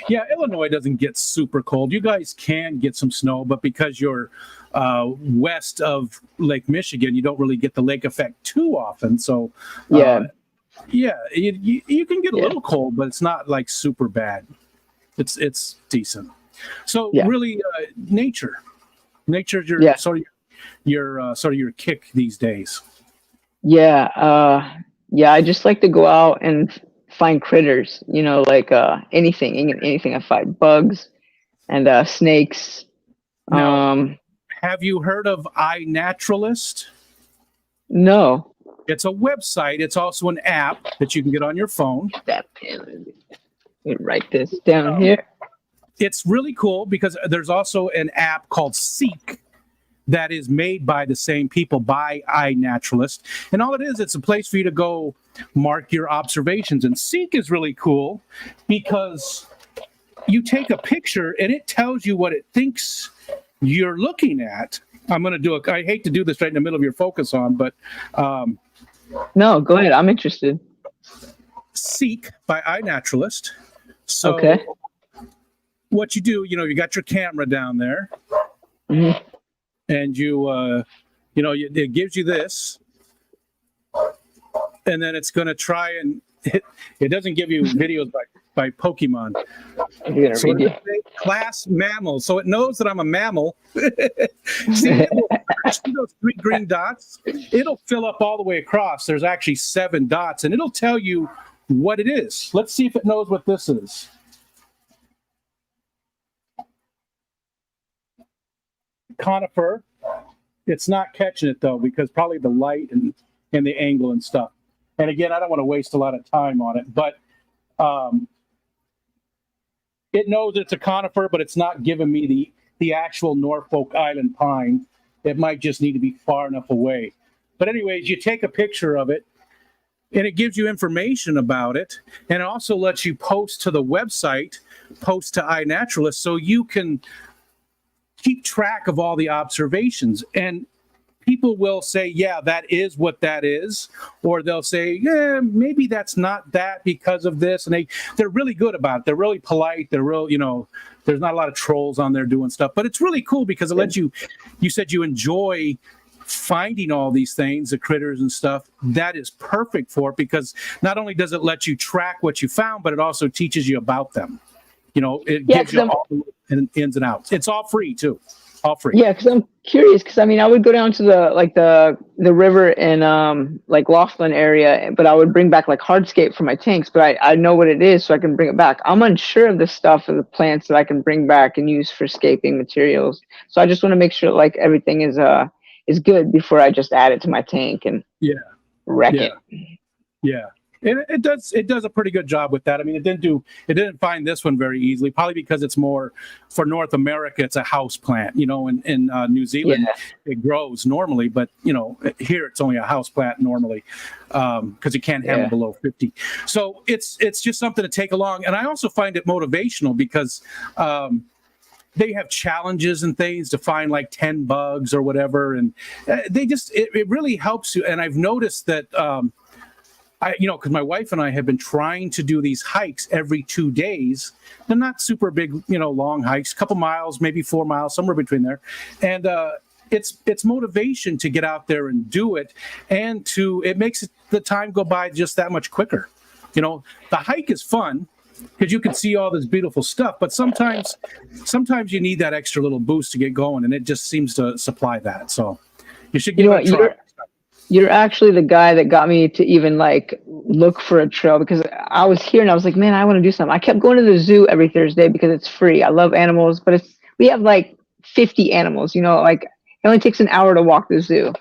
Yeah, Illinois doesn't get super cold. You guys can get some snow, but because you're west of Lake Michigan, you don't really get the lake effect too often. So, you can get a little cold, but it's not like super bad. It's decent. So really, nature's your sort of your kick these days. Yeah. I just like to go out and find critters, you know, like anything. I find bugs and snakes. Now, have you heard of iNaturalist? No. It's a website. It's also an app that you can get on your phone. That pen. Let me write this down here. It's really cool because there's also an app called Seek that is made by the same people, by iNaturalist. And all it is, it's a place for you to go mark your observations. And Seek is really cool because you take a picture and it tells you what it thinks you're looking at. I'm going to do I hate to do this right in the middle of your focus on, but... no, go ahead. I'm interested. Seek by iNaturalist. So what you do, you got your camera down there. Mm-hmm. And it gives you this, and then it's going to try and it doesn't give you videos by Pokemon. I'm So gonna read you. class mammal. So it knows that I'm a mammal. See those 3 green dots? It'll fill up all the way across. There's actually 7 dots, and it'll tell you what it is. Let's see if it knows what this is. Conifer. It's not catching it though, because probably the light and the angle and stuff. And again, I don't want to waste a lot of time on it, but it knows it's a conifer, but it's not giving me the actual Norfolk Island pine. It might just need to be far enough away. But anyways, you take a picture of it, and it gives you information about it, and it also lets you post to the website, post to iNaturalist, so you can keep track of all the observations. And people will say, yeah, that is what that is. Or they'll say, yeah, maybe that's not that because of this. And they're really good about it. They're really polite. They're real, there's not a lot of trolls on there doing stuff. But it's really cool because it lets you said you enjoy finding all these things, the critters and stuff. That is perfect for it, because not only does it let you track what you found, but it also teaches you about them. It gives you all the ins and outs. It's all free too. All free. Yeah, because I'm curious. Because I would go down to the river in like Laughlin area, but I would bring back like hardscape for my tanks. But I know what it is, so I can bring it back. I'm unsure of the stuff of the plants that I can bring back and use for scaping materials. So I just want to make sure like everything is good before I just add it to my tank and wreck it. Yeah. And it does a pretty good job with that. I mean, it didn't find this one very easily, probably because it's more for North America. It's a house plant, in New Zealand, it grows normally, but here it's only a house plant normally, because it can't handle below 50. So it's just something to take along. And I also find it motivational because, they have challenges and things to find like 10 bugs or whatever. And it really helps you. And I've noticed that, because my wife and I have been trying to do these hikes every 2 days. They're not super big, long hikes, a couple miles, maybe 4 miles, somewhere between there. And it's motivation to get out there and do it, and it makes the time go by just that much quicker. The hike is fun because you can see all this beautiful stuff, but sometimes you need that extra little boost to get going, and it just seems to supply that. So you should give it a try. You're actually the guy that got me to even like look for a trail, because I was here and I was like, man, I want to do something. I kept going to the zoo every Thursday because it's free. I love animals, but we have like 50 animals, like it only takes an hour to walk the zoo.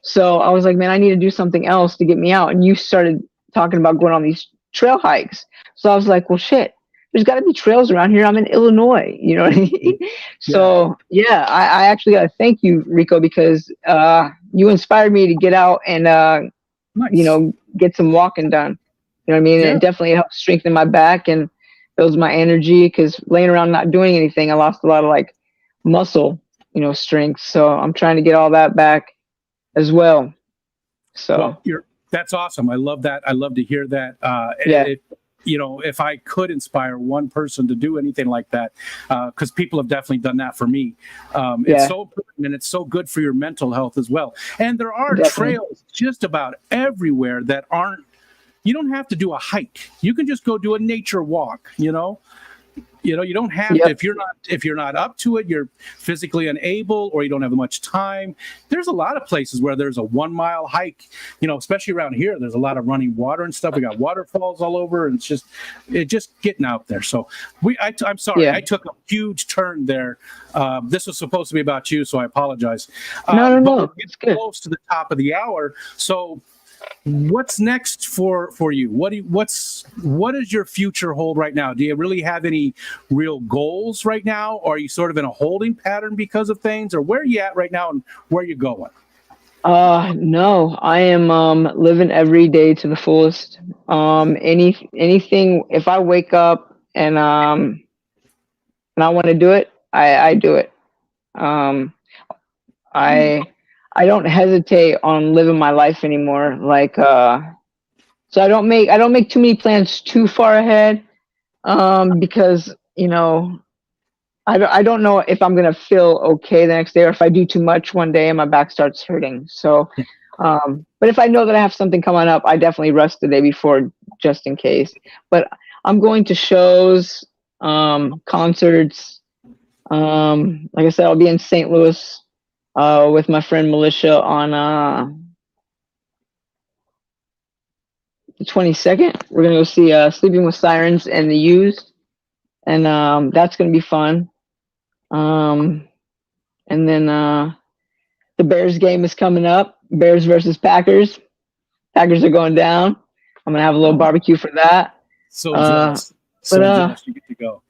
So I was like, man, I need to do something else to get me out. And you started talking about going on these trail hikes. So I was like, well, shit, there's got to be trails around here. I'm in Illinois, you know what I mean? So I actually got to thank you, Rico, because you inspired me to get out and nice. Get some walking done. You know what I mean? And it definitely helps strengthen my back and builds my energy, because laying around not doing anything, I lost a lot of like muscle, strength. So I'm trying to get all that back as well. So that's awesome. I love that. I love to hear that. If I could inspire one person to do anything like that, because people have definitely done that for me. It's so important, and it's so good for your mental health as well. And there are trails just about everywhere that you don't have to do a hike. You can just go do a nature walk, you don't have to, if you're not up to it, you're physically unable, or you don't have much time. There's a lot of places where there's a 1 mile hike, especially around here. There's a lot of running water and stuff. We got waterfalls all over, and it's just getting out there. So I'm sorry, I took a huge turn there. This was supposed to be about you, so I apologize. No, it's good. Close to the top of the hour. So what's next for you? What does your future hold right now? Do you really have any real goals right now? Or are you sort of in a holding pattern because of things? Or where are you at right now, and where are you going? No, I am living every day to the fullest. Anything, if I wake up and I want to do it, I do it. I don't hesitate on living my life anymore. Like, so I don't make too many plans too far ahead, because, I don't know if I'm going to feel okay the next day, or if I do too much one day and my back starts hurting. So, but if I know that I have something coming up, I definitely rest the day before just in case. But I'm going to shows, concerts. Like I said, I'll be in St. Louis with my friend Militia on the 22nd. We're gonna go see Sleeping with Sirens and the Used, and that's gonna be fun. And then the Bears game is coming up. Bears versus Packers. Packers are going down. I'm gonna have a little barbecue for that. So jealous. So jealous you get to go.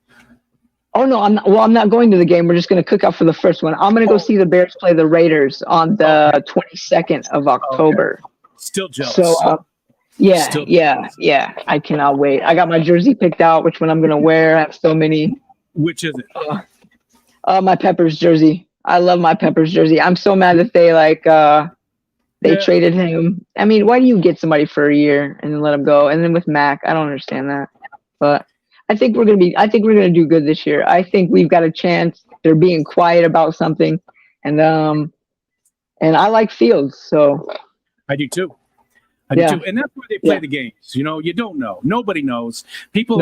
Oh no, I'm not. Well, I'm not going to the game. We're just going to cook up for the first one. I'm going to go see the Bears play the Raiders on the 22nd of October. Okay. Still jealous. So, yeah. I cannot wait. I got my jersey picked out. Which one I'm going to wear? I have so many. Which is it? My Peppers jersey. I love my Peppers jersey. I'm so mad that they traded him. I mean, why do you get somebody for a year and then let him go? And then with Mac, I don't understand that. But I think we're gonna do good this year. I think we've got a chance. They're being quiet about something, and I like Fields, so I do too. And that's why they play the games. You know, you don't know. Nobody knows. People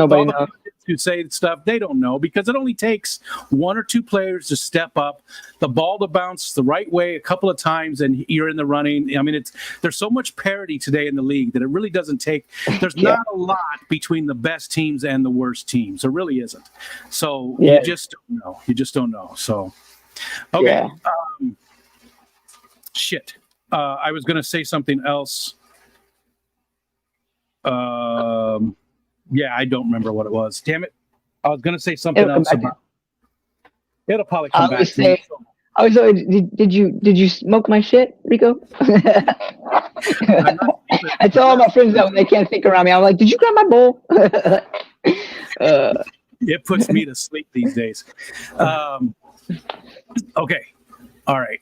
who say stuff they don't know because it only takes one or two players to step up, the ball to bounce the right way a couple of times, and you're in the running. I mean, there's so much parity today in the league that it really doesn't take. There's not a lot between the best teams and the worst teams. There really isn't. So you just don't know. You just don't know. So okay, shit. I was going to say something else. I don't remember what it was. Damn it. I was going to say something else about it'll probably come back to me. Did you smoke my shit, Rico? I tell all my friends that when they can't think around me, I'm like, did you grab my bowl? It puts me to sleep these days. Okay. All right.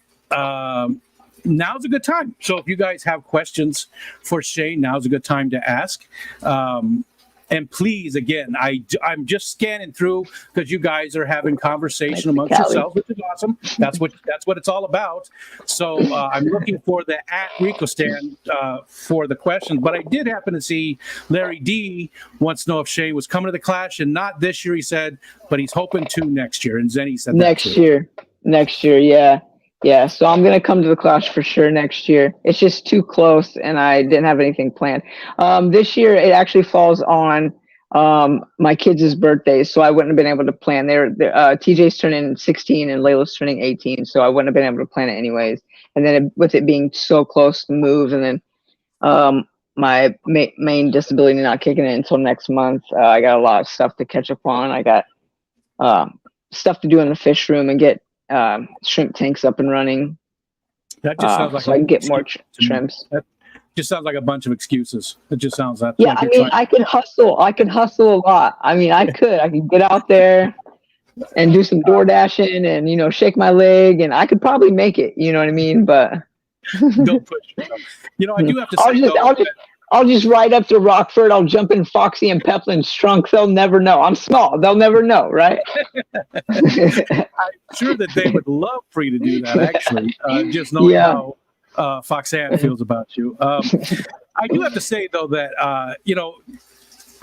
Now's a good time. So if you guys have questions for Shayne, now's a good time to ask. And please, again, I'm just scanning through because you guys are having conversation amongst yourselves, which is awesome. That's what it's all about. So I'm looking for the @RicoStan for the questions. But I did happen to see Larry D wants to know if Shayne was coming to the Clash, and not this year, he said, but he's hoping to next year. And Zenny said next year, yeah. Yeah, so I'm going to come to the Clash for sure next year. It's just too close, and I didn't have anything planned. This year, it actually falls on my kids' birthdays, so I wouldn't have been able to plan. TJ's turning 16 and Layla's turning 18, so I wouldn't have been able to plan it anyways. And then with it being so close to move, and then my main disability not kicking in until next month, I got a lot of stuff to catch up on. I got stuff to do in the fish room and get shrimp tanks up and running. That just sounds like so I can get more shrimps. That just sounds like a bunch of excuses. It just sounds that. Yeah, I mean, I could hustle. I could hustle a lot. I mean, I could get out there and do some door dashing and shake my leg, and I could probably make it. You know what I mean? But don't push yourself. I do have to say I'll just ride up to Rockford. I'll jump in Foxy and Peplin's trunk. They'll never know. I'm small. They'll never know, right? I'm sure that they would love for you to do that, actually. Just knowing how Foxanne feels about you. I do have to say, though, that,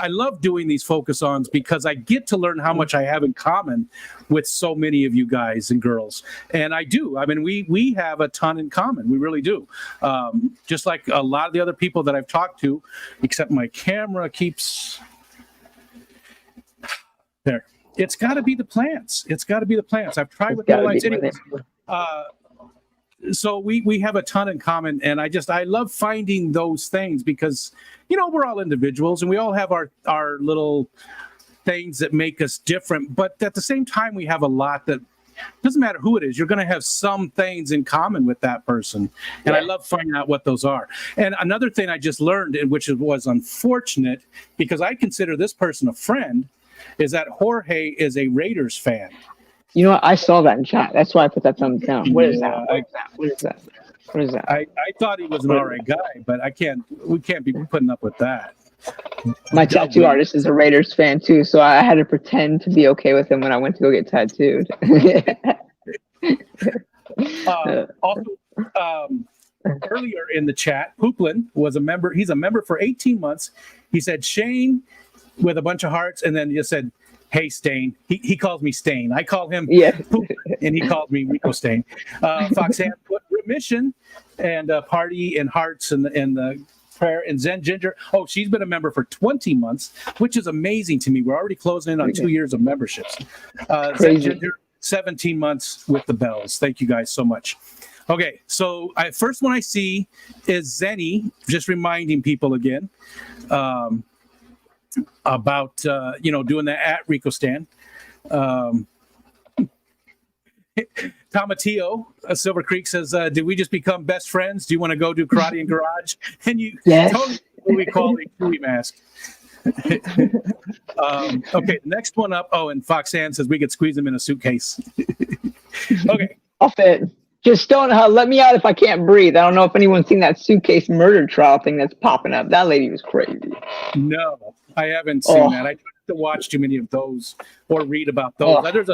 I love doing these focus-ons because I get to learn how much I have in common with so many of you guys and girls. And I do. I mean, we have a ton in common. We really do. Just like a lot of the other people that I've talked to, except my camera keeps... There. It's got to be the plants. I've tried with no lights anyway. So we have a ton in common, and I love finding those things because we're all individuals and we all have our little things that make us different, but at the same time we have a lot that doesn't matter who it is, you're going to have some things in common with that person, and I love finding out what those are. And another thing I just learned, and which was unfortunate because I consider this person a friend, is that Jorge is a Raiders fan. You know what? I saw that in chat. That's why I put that thumbs down. What is that? What is that? I thought he was an alright guy, but we can't be putting up with that. My tattoo artist is a Raiders fan too, so I had to pretend to be okay with him when I went to go get tattooed. Earlier in the chat, Hooplin was a member. He's a member for 18 months. He said, Shayne, with a bunch of hearts, and then just said, "Hey, Stain." He calls me Stain. I call him Poop, and he calls me Rico Stain. Foxanne put remission and party and hearts and the prayer and Zen Ginger. Oh, she's been a member for 20 months, which is amazing to me. We're already closing in on 2 years of memberships. Zen Ginger, 17 months with the bells. Thank you guys so much. Okay, so first one I see is Zenny, just reminding people again about doing the at Rico Stan. Tomatillo, Silver Creek says, "Did we just become best friends? Do you want to go do karate in garage?" And you totally we call it Chewy Mask. Okay, the next one up. Oh, and Foxanne says we could squeeze him in a suitcase. Okay, I'll fit. Just don't let me out if I can't breathe. I don't know if anyone's seen that suitcase murder trial thing that's popping up. That lady was crazy. No, I haven't seen that. I try to watch too many of those or read about those. There's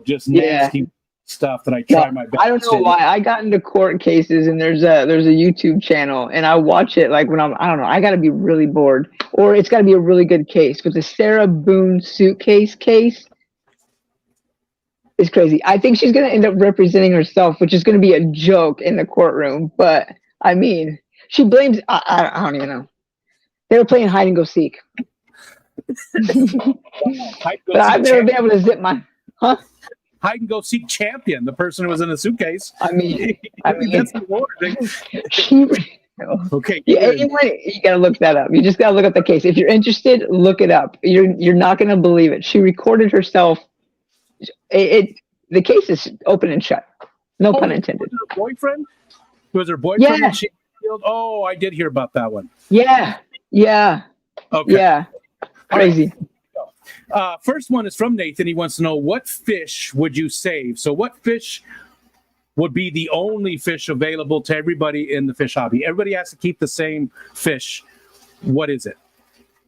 just nasty stuff that I try my best. I don't know why I got into court cases, and there's a YouTube channel, and I watch it like when I don't know, I got to be really bored, or it's got to be a really good case. But the Sarah Boone suitcase case is crazy. I think she's going to end up representing herself, which is going to be a joke in the courtroom. But I mean, she blames. I don't even know. They were playing hide and go seek. But I've never been able to zip my hide and go seek champion. The person who was in the suitcase. I mean that's the word. Okay. Anyway, you gotta look that up. You just gotta look up the case. If you're interested, look it up. You're not gonna believe it. She recorded herself. The case is open and shut. No pun intended. Was her boyfriend? Was her boyfriend? Yeah. She killed? Oh, I did hear about that one. Yeah. Okay. Yeah. Crazy. Right. First one is from Nathan. He wants to know, what fish would you save? So what fish would be the only fish available to everybody in the fish hobby? Everybody has to keep the same fish. What is it?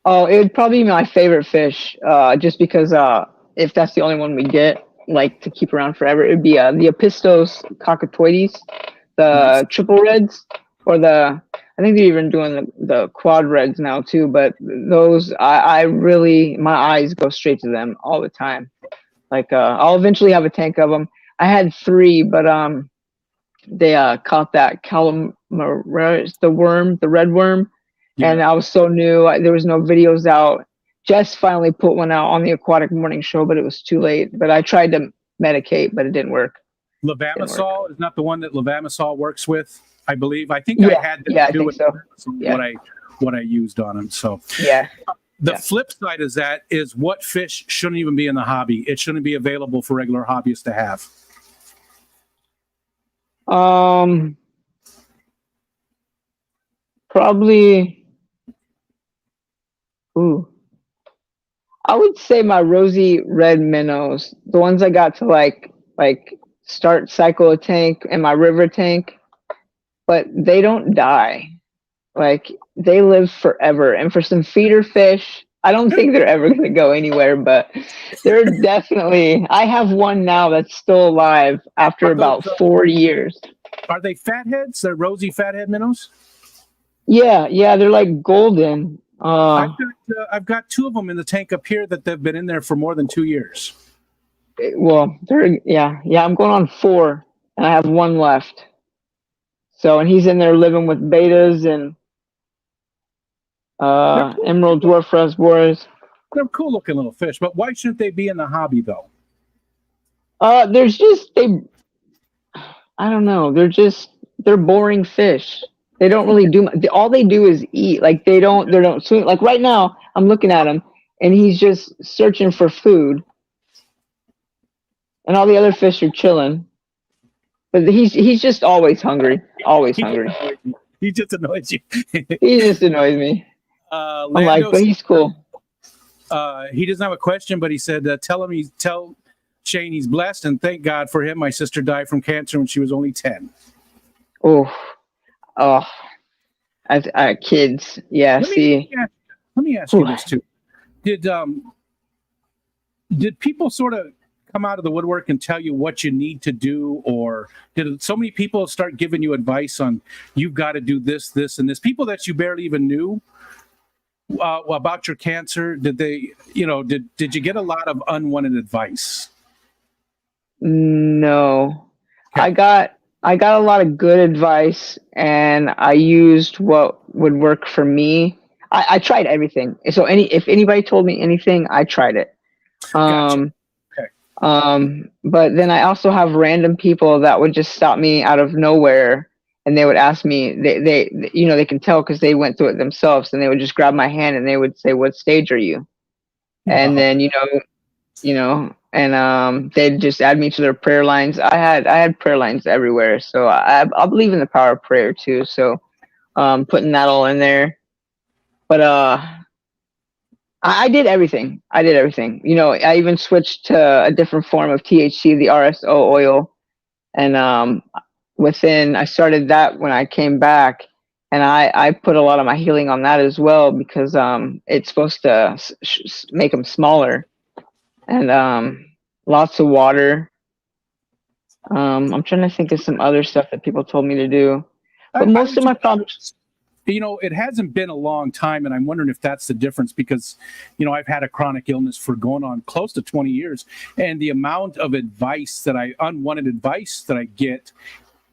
Oh, it would probably be my favorite fish, just because if that's the only one we get, like, to keep around forever, it would be the Apistos cockatoides, the triple reds, or I think they're even doing the quad reds now too. But those, I really, my eyes go straight to them all the time. Like, I'll eventually have a tank of them. I had 3, but they caught that calamaris, the red worm, and I was so new. There was no videos out. Jess finally put one out on the Aquatic Morning Show, but it was too late. But I tried to medicate, but it didn't work. Levamisol is not the one that Levamisol works with, I believe. I think I had to do with what I used on him. So the flip side is what fish shouldn't even be in the hobby. It shouldn't be available for regular hobbyists to have. Probably. I would say my rosy red minnows, the ones I got to like start cycle a tank in my river tank, but they don't die. Like, they live forever. And for some feeder fish, I don't think they're ever going to go anywhere, but they're definitely, I have one now that's still alive after about 4 years. Are they fatheads? They're rosy fathead minnows? Yeah, they're like golden. I've got 2 of them in the tank up here that they've been in there for more than 2 years. Well, I'm going on 4, and I have 1 left. So, and he's in there living with betas and emerald dwarf rasboras. They're cool looking little fish, but why shouldn't they be in the hobby though? I don't know. They're boring fish. They don't really do much. All they do is eat. Like, they don't swim. Like, right now, I'm looking at him, and he's just searching for food. And all the other fish are chilling. But he's just always hungry. Always hungry. He just annoys you. He just annoys me. I'm like, but he's cool. He doesn't have a question, but he said, tell Shayne he's blessed, and thank God for him. My sister died from cancer when she was only 10. Kids. Yeah, let me ask you this too. Did people sort of come out of the woodwork and tell you what you need to do, or did so many people start giving you advice on you've got to do this, and this? People that you barely even knew about your cancer? Did they, did you get a lot of unwanted advice? No. Okay. I got a lot of good advice, and I used what would work for me. I tried everything. So if anybody told me anything, I tried it. Gotcha. Okay. But then I also have random people that would just stop me out of nowhere, and they would ask me, they can tell because they went through it themselves, and they would just grab my hand and they would say, "What stage are you?" And Wow. then, and they'd just add me to their prayer lines. I had prayer lines everywhere. So I believe in the power of prayer too. So, putting that all in there, but, I did everything. I did everything. I even switched to a different form of THC, the RSO oil. And I started that when I came back, and I put a lot of my healing on that as well, because it's supposed to make them smaller, and lots of water. I'm trying to think of some other stuff that people told me to do, but I most would of my just, problems. it hasn't been a long time, and I'm wondering if that's the difference because, I've had a chronic illness for going on close to 20 years, and the amount of unwanted advice that I get,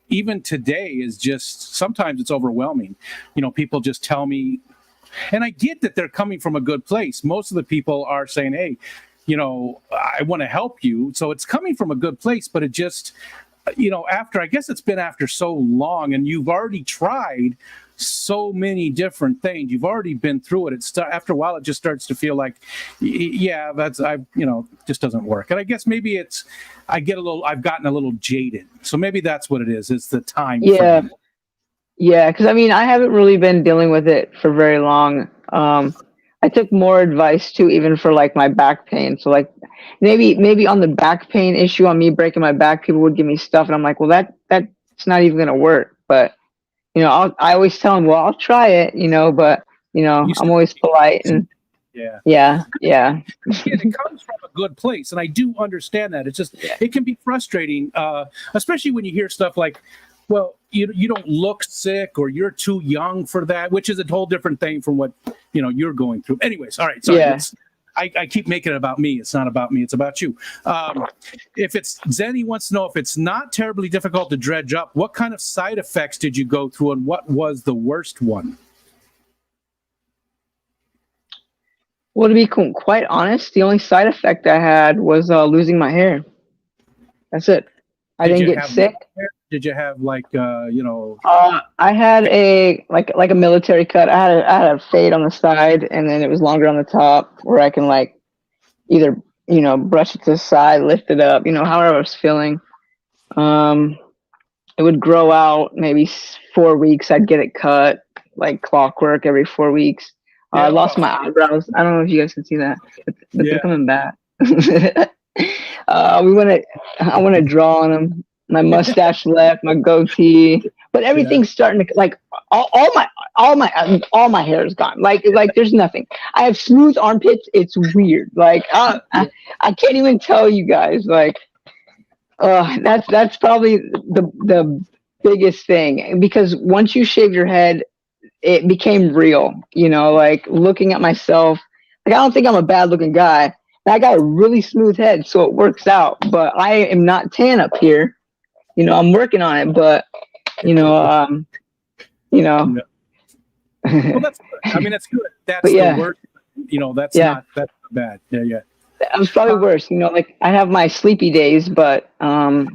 even today, is just, sometimes it's overwhelming. People just tell me, and I get that they're coming from a good place. Most of the people are saying, "Hey, I want to help you." So it's coming from a good place, but it just, I guess it's been after so long, and you've already tried so many different things. You've already been through it. After a while, it just starts to feel like, yeah, just doesn't work. And I guess maybe I've gotten a little jaded. So maybe that's what it is. It's the time Yeah, frame. yeah, because I haven't really been dealing with it for very long. I took more advice too, even for like my back pain. So like maybe on the back pain issue, on me breaking my back, people would give me stuff, and I'm like, well, that's not even gonna work. But I always tell them, well, I'll try it, but You I'm still, always polite, and yeah. yeah, yeah, Again, it comes from a good place, and I do understand that. It's just it can be frustrating, especially when you hear stuff like, "Well, you don't look sick," or "You're too young for that," which is a whole different thing from what you're going through. Anyways, all right, sorry. yeah. I keep making it about me. It's not about me. It's about you. If it's Zenny wants to know if it's not terribly difficult to dredge up, what kind of side effects did you go through, and what was the worst one? Well, to be quite honest, the only side effect I had was losing my hair. That's it. I Did didn't you get have sick. did you have I had a like a military cut. I had a fade on the side, and then it was longer on the top, where I can like either brush it to the side, lift it up, however I was feeling. It would grow out maybe 4 weeks. I'd get it cut like clockwork every 4 weeks. I yeah, lost my eyebrows. I don't know if you guys can see that, but they're yeah. coming back. I want to draw on them. My mustache left, my goatee, but Yeah. everything's starting to like all my hair is gone. Like there's nothing. I have smooth armpits. It's weird. Like I can't even tell you guys. Like that's probably the biggest thing, because once you shave your head, it became real. Like looking at myself, like I don't think I'm a bad looking guy. And I got a really smooth head, so it works out. But I am not tan up here. I'm working on it, but you know, um, you know. Yeah. Well, that's good. I mean, that's good. That's But the yeah, worst. yeah, That's not bad. Yeah, yeah. that was probably worse. Like I have my sleepy days, but I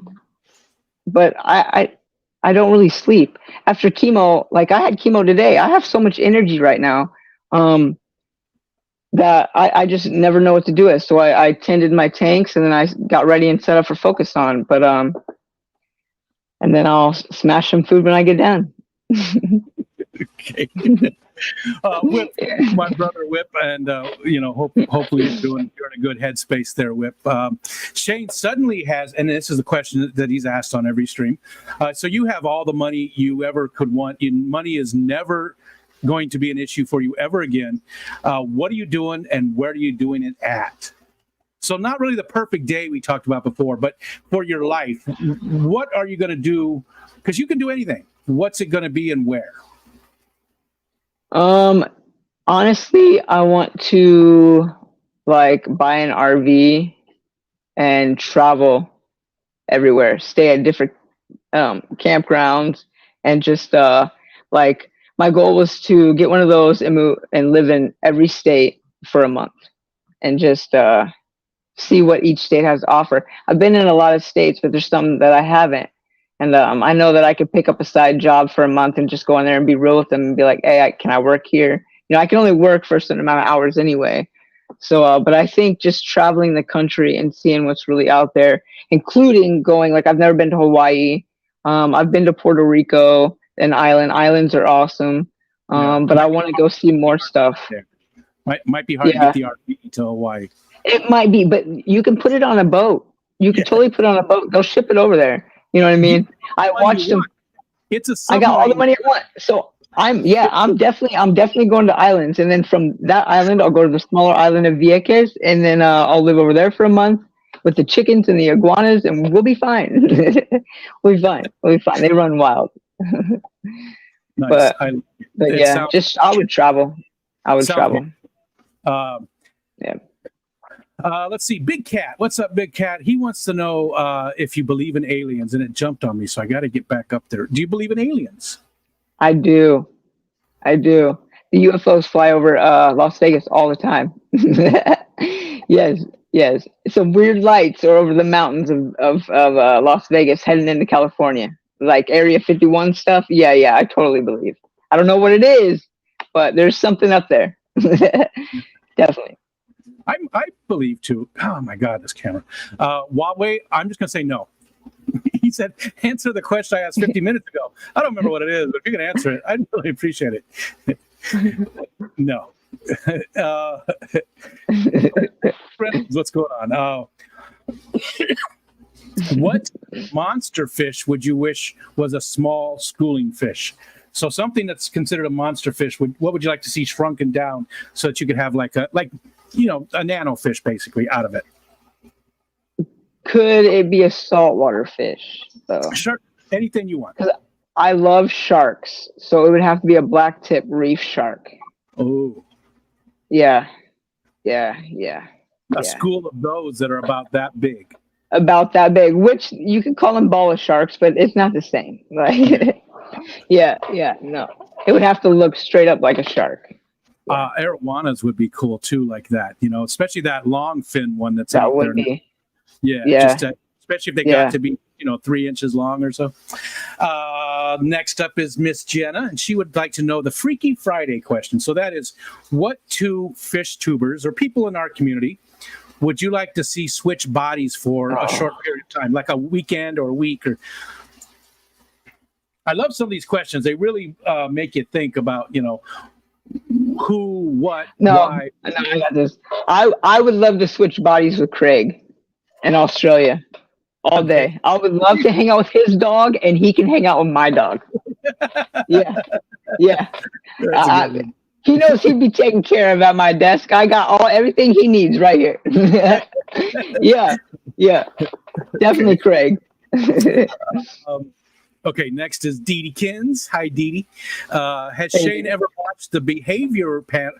don't really sleep after chemo. Like I had chemo today. I have so much energy right now, that I just never know what to do with. So I tended my tanks, and then I got ready and set up for focus on. But and then I'll smash some food when I get done. Okay. Whip, my brother Whip, and hopefully you're in a good headspace there, Whip. Shayne suddenly has, and this is the question that he's asked on every stream. So you have all the money you ever could want. Money is never going to be an issue for you ever again. What are you doing, and where are you doing it at? So not really the perfect day we talked about before, but for your life, what are you going to do? Because you can do anything. What's it going to be, and where? Honestly, I want to like buy an RV and travel everywhere, stay at different campgrounds, and just like my goal was to get one of those and move and live in every state for a month and just see what each state has to offer. I've been in a lot of states, but there's some that I haven't. And I know that I could pick up a side job for a month and just go in there and be real with them and be like, hey, can I work here? You know, I can only work for a certain amount of hours anyway. So, but I think just traveling the country and seeing what's really out there, including going, like, I've never been to Hawaii. I've been to Puerto Rico, an island. Islands are awesome. But I want to go see more stuff. There. Might be hard to get the RV to Hawaii. It might be, but you can put it on a boat. You can totally put it on a boat. They'll ship it over there. You know what I mean? I watched them. It's a I got all the money I want. So I'm definitely going to islands, and then from that island I'll go to the smaller island of Vieques, and then I'll live over there for a month with the chickens and the iguanas, and we'll be fine. We'll be fine. We'll be fine. They run wild. Nice. But yeah, I would travel. I would travel. Yeah. Let's see. Big Cat. What's up, Big Cat? He wants to know if you believe in aliens, and it jumped on me, so I got to get back up there. Do you believe in aliens? I do. The UFOs fly over Las Vegas all the time. Yes. Some weird lights are over the mountains of Las Vegas heading into California. Like Area 51 stuff. Yeah, I totally believe. I don't know what it is, but there's something up there. Definitely. I believe too. Oh my God, this camera. Huawei, I'm just going to say no. He said, answer the question I asked 50 minutes ago. I don't remember what it is, but if you can answer it, I'd really appreciate it. No. Friends, what's going on? What monster fish would you wish was a small schooling fish? So something that's considered a monster fish, what would you like to see shrunken down so that you could have like a nano fish basically out of it? Could it be a saltwater fish, though? Sure, anything you want. I love sharks, so it would have to be a black tip reef shark. Oh. Yeah. A school of those that are about that big. About that big, which you could call them bala sharks, but it's not the same. Like, yeah, no. It would have to look straight up like a shark. Arowanas would be cool too, like that, especially that long fin one that's out there. Yeah. Especially if they got to be, 3 inches long or so. Next up is Miss Jenna, and she would like to know the Freaky Friday question. So that is, what two fish tubers or people in our community would you like to see switch bodies for a short period of time, like a weekend or a week? Or I love some of these questions. They really make you think about, who, what, why. No, I got this. I would love to switch bodies with Craig in Australia all day. I would love to hang out with his dog, and he can hang out with my dog. Yeah. He knows he'd be taken care of at my desk. I got everything he needs right here. Yeah. Definitely Craig. Okay, next is Dee Dee Kins. Hi, Dee Dee. Has Shayne ever watched the Behavior Panel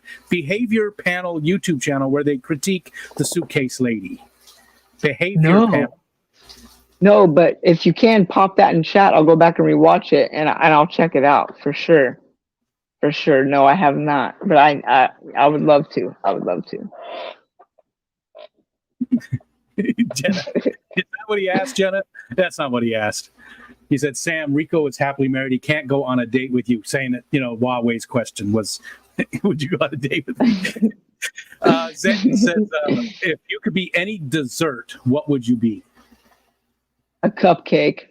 YouTube channel where they critique the suitcase lady? Behavior Panel. No, but if you can pop that in chat, I'll go back and rewatch it, and I'll check it out for sure. For sure. No, I have not, but I would love to. Jenna, is that what he asked, Jenna? That's not what he asked. He said, Sam, Rico is happily married. He can't go on a date with you, saying that, Huawei's question was, would you go on a date with me? Zen says, if you could be any dessert, what would you be? A cupcake.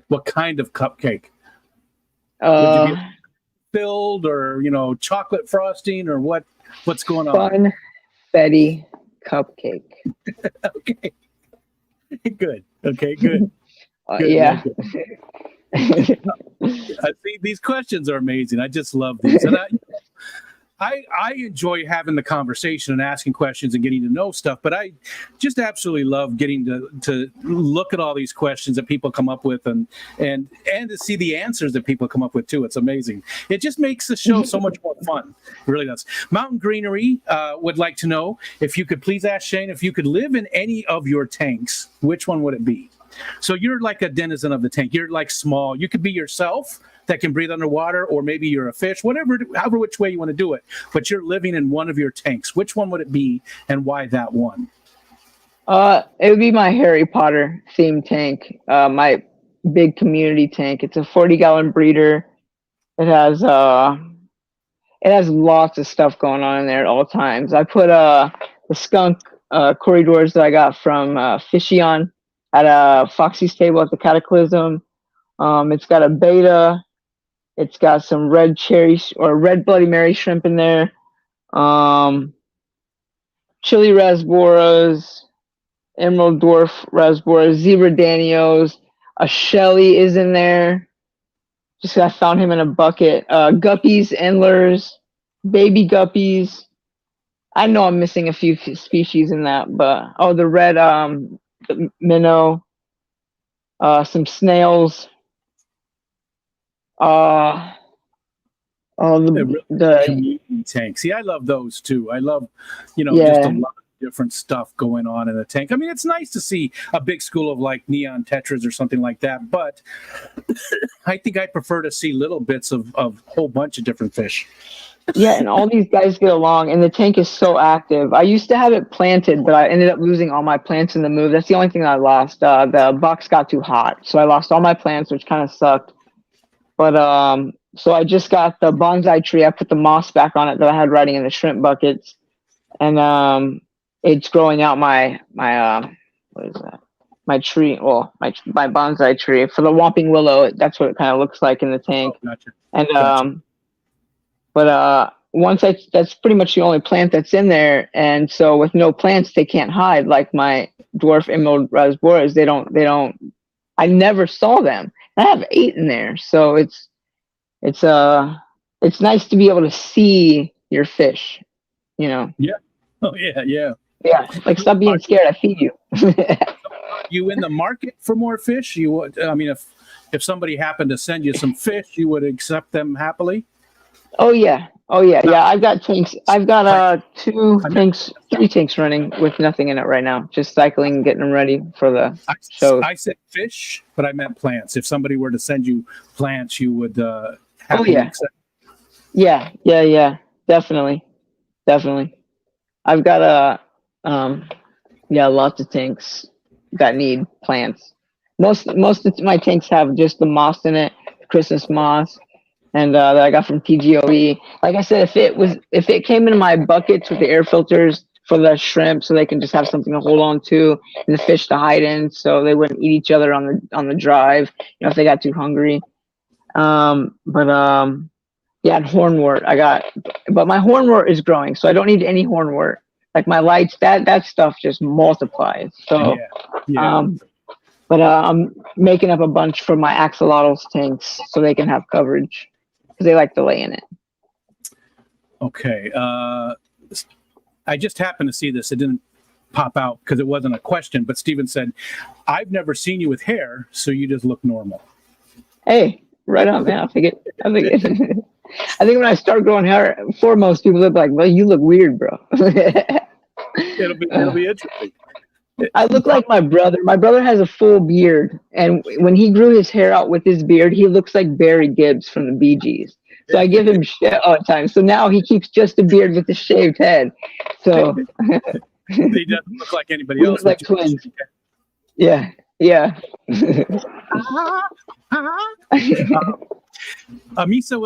What kind of cupcake? Would you be filled or, chocolate frosting or what's going on? Funfetti cupcake. Okay. Good. Okay, good. Yeah. Good. I see these questions are amazing. I just love these. And I enjoy having the conversation and asking questions and getting to know stuff, but I just absolutely love getting to look at all these questions that people come up with and to see the answers that people come up with too. It's amazing. It just makes the show so much more fun. It really does. Mountain Greenery would like to know if you could please ask Shayne if you could live in any of your tanks, which one would it be? So you're like a denizen of the tank. You're like small. You could be yourself that can breathe underwater, or maybe you're a fish, however which way you want to do it. But you're living in one of your tanks. Which one would it be, and why that one? It would be my Harry Potter themed tank. My big community tank. It's a 40-gallon breeder. It has lots of stuff going on in there at all times. I put the skunk corridors that I got from Fishy on at Foxy's table at the Cataclysm. It's got a beta. It's got some red Bloody Mary shrimp in there. Chili rasboras, emerald dwarf rasboras, zebra danios. A shelly is in there. I found him in a bucket. Guppies, endlers, baby guppies. I know I'm missing a few species in that, but the red minnow, some snails. The community tank. See, I love those too. I love, just a lot of different stuff going on in the tank. I mean, it's nice to see a big school of like neon tetras or something like that, but I think I prefer to see little bits of a whole bunch of different fish. Yeah, and all these guys get along, and the tank is so active. I used to have it planted, but I ended up losing all my plants in the move. That's the only thing I lost. The box got too hot, so I lost all my plants, which kind of sucked. But so I just got the bonsai tree. I put the moss back on it that I had riding in the shrimp buckets, and it's growing out my what is that? My tree. Well, my bonsai tree for the Whomping Willow. That's what it kind of looks like in the tank. Oh, gotcha. And Gotcha. but once that's pretty much the only plant that's in there, and so with no plants, they can't hide. Like my dwarf emerald rasboras, they don't. I never saw them. I have 8 in there, so it's nice to be able to see your fish, Yeah. Oh yeah. Yeah, like stop being scared. I feed you. You in the market for more fish? You would. I mean, if somebody happened to send you some fish, you would accept them happily. Oh yeah. I've got tanks. I've got 3 tanks running with nothing in it right now. Just cycling and getting them ready for the show. I said fish, but I meant plants. If somebody were to send you plants, you would happily accept. Yeah, definitely. I've got lots of tanks that need plants. Most of my tanks have just the moss in it, Christmas moss. And that I got from TGOE. Like I said, if it came in my buckets with the air filters for the shrimp, so they can just have something to hold on to, and the fish to hide in, so they wouldn't eat each other on the drive, if they got too hungry. And hornwort but my hornwort is growing, so I don't need any hornwort. Like my lights, that stuff just multiplies. So, but I'm making up a bunch for my axolotls tanks so they can have coverage. They like to lay in it. Okay. I just happened to see this. It didn't pop out because it wasn't a question, but Steven said, I've never seen you with hair, so you just look normal. Hey, right on, man. I think when I start growing hair, foremost, people look like, well, you look weird, bro. It'll be interesting. I look like my brother. My brother has a full beard, and when he grew his hair out with his beard, he looks like Barry Gibbs from the Bee Gees. So I give him shit all the time. So now he keeps just a beard with a shaved head. So he doesn't look like anybody else. Like twins. Yeah. Amisa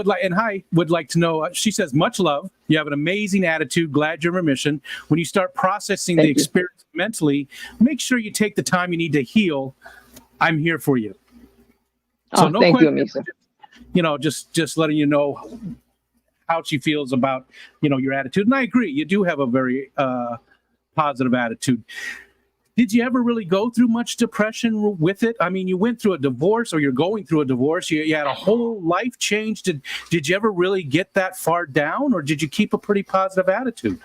would like to know. She says, "Much love. You have an amazing attitude. Glad you're in remission. When you start processing the experience mentally, make sure you take the time you need to heal. I'm here for you." So no thank question, you, Amisa. Just letting you know how she feels about your attitude, and I agree. You do have a very positive attitude. Did you ever really go through much depression with it? I mean, you went through a divorce, or you're going through a divorce. You had a whole life change. Did you ever really get that far down, or did you keep a pretty positive attitude?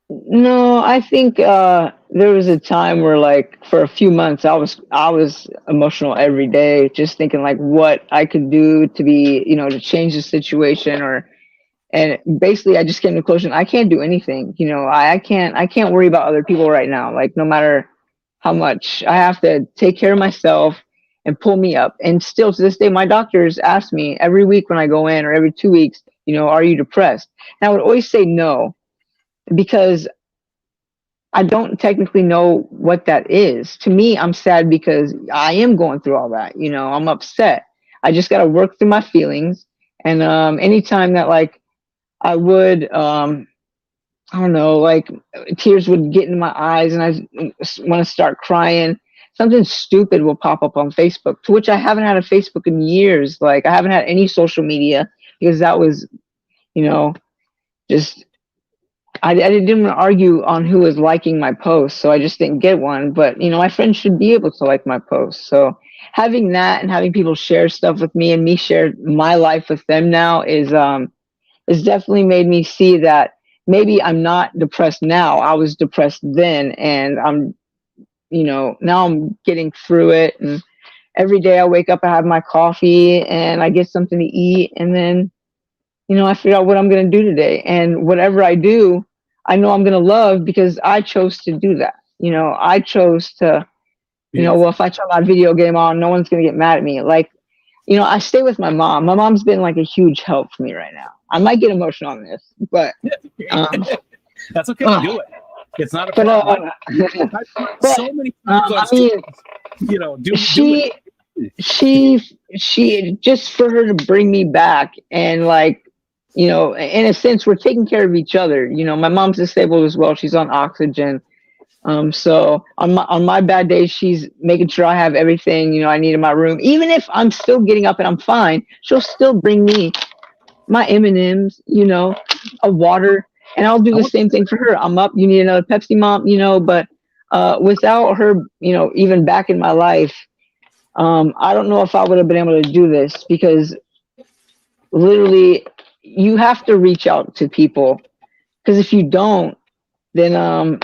No, I think there was a time where, like, for a few months, I was emotional every day, just thinking like what I could do to be, to change the situation, and basically I just came to the conclusion I can't do anything. I can't worry about other people right now. Like, no matter how much, I have to take care of myself and pull me up. And still to this day, my doctors ask me every week when I go in, or every 2 weeks, are you depressed? And I would always say no, because I don't technically know what that is. To me, I'm sad because I am going through all that. I'm upset. I just got to work through my feelings. And anytime that, like, I would, I don't know, like, tears would get in my eyes and I want to start crying, something stupid will pop up on Facebook, to which I haven't had a Facebook in years. Like, I haven't had any social media, because that was, just, I didn't want to argue on who was liking my posts, so I just didn't get one. But my friends should be able to like my posts. So having that and having people share stuff with me and me share my life with them now is definitely made me see that maybe I'm not depressed now. I was depressed then, and now I'm getting through it. And every day I wake up, I have my coffee and I get something to eat, and then I figure out what I'm going to do today. And whatever I do, I know I'm going to love, because I chose to do that. I chose to, well, if I turn my video game on, no one's going to get mad at me. Like, I stay with my mom. My mom's been like a huge help for me right now. I might get emotional on this, but that's okay. Do it. It's not a problem. So many times do it. She just, for her to bring me back, and, like, in a sense, we're taking care of each other. My mom's disabled as well. She's on oxygen. So on my bad days, she's making sure I have everything, I need in my room. Even if I'm still getting up and I'm fine, she'll still bring me my M&Ms, a water, and I'll do the same thing for her. I'm up, you need another Pepsi, Mom, but without her, even back in my life, I don't know if I would have been able to do this, because literally you have to reach out to people, because if you don't, then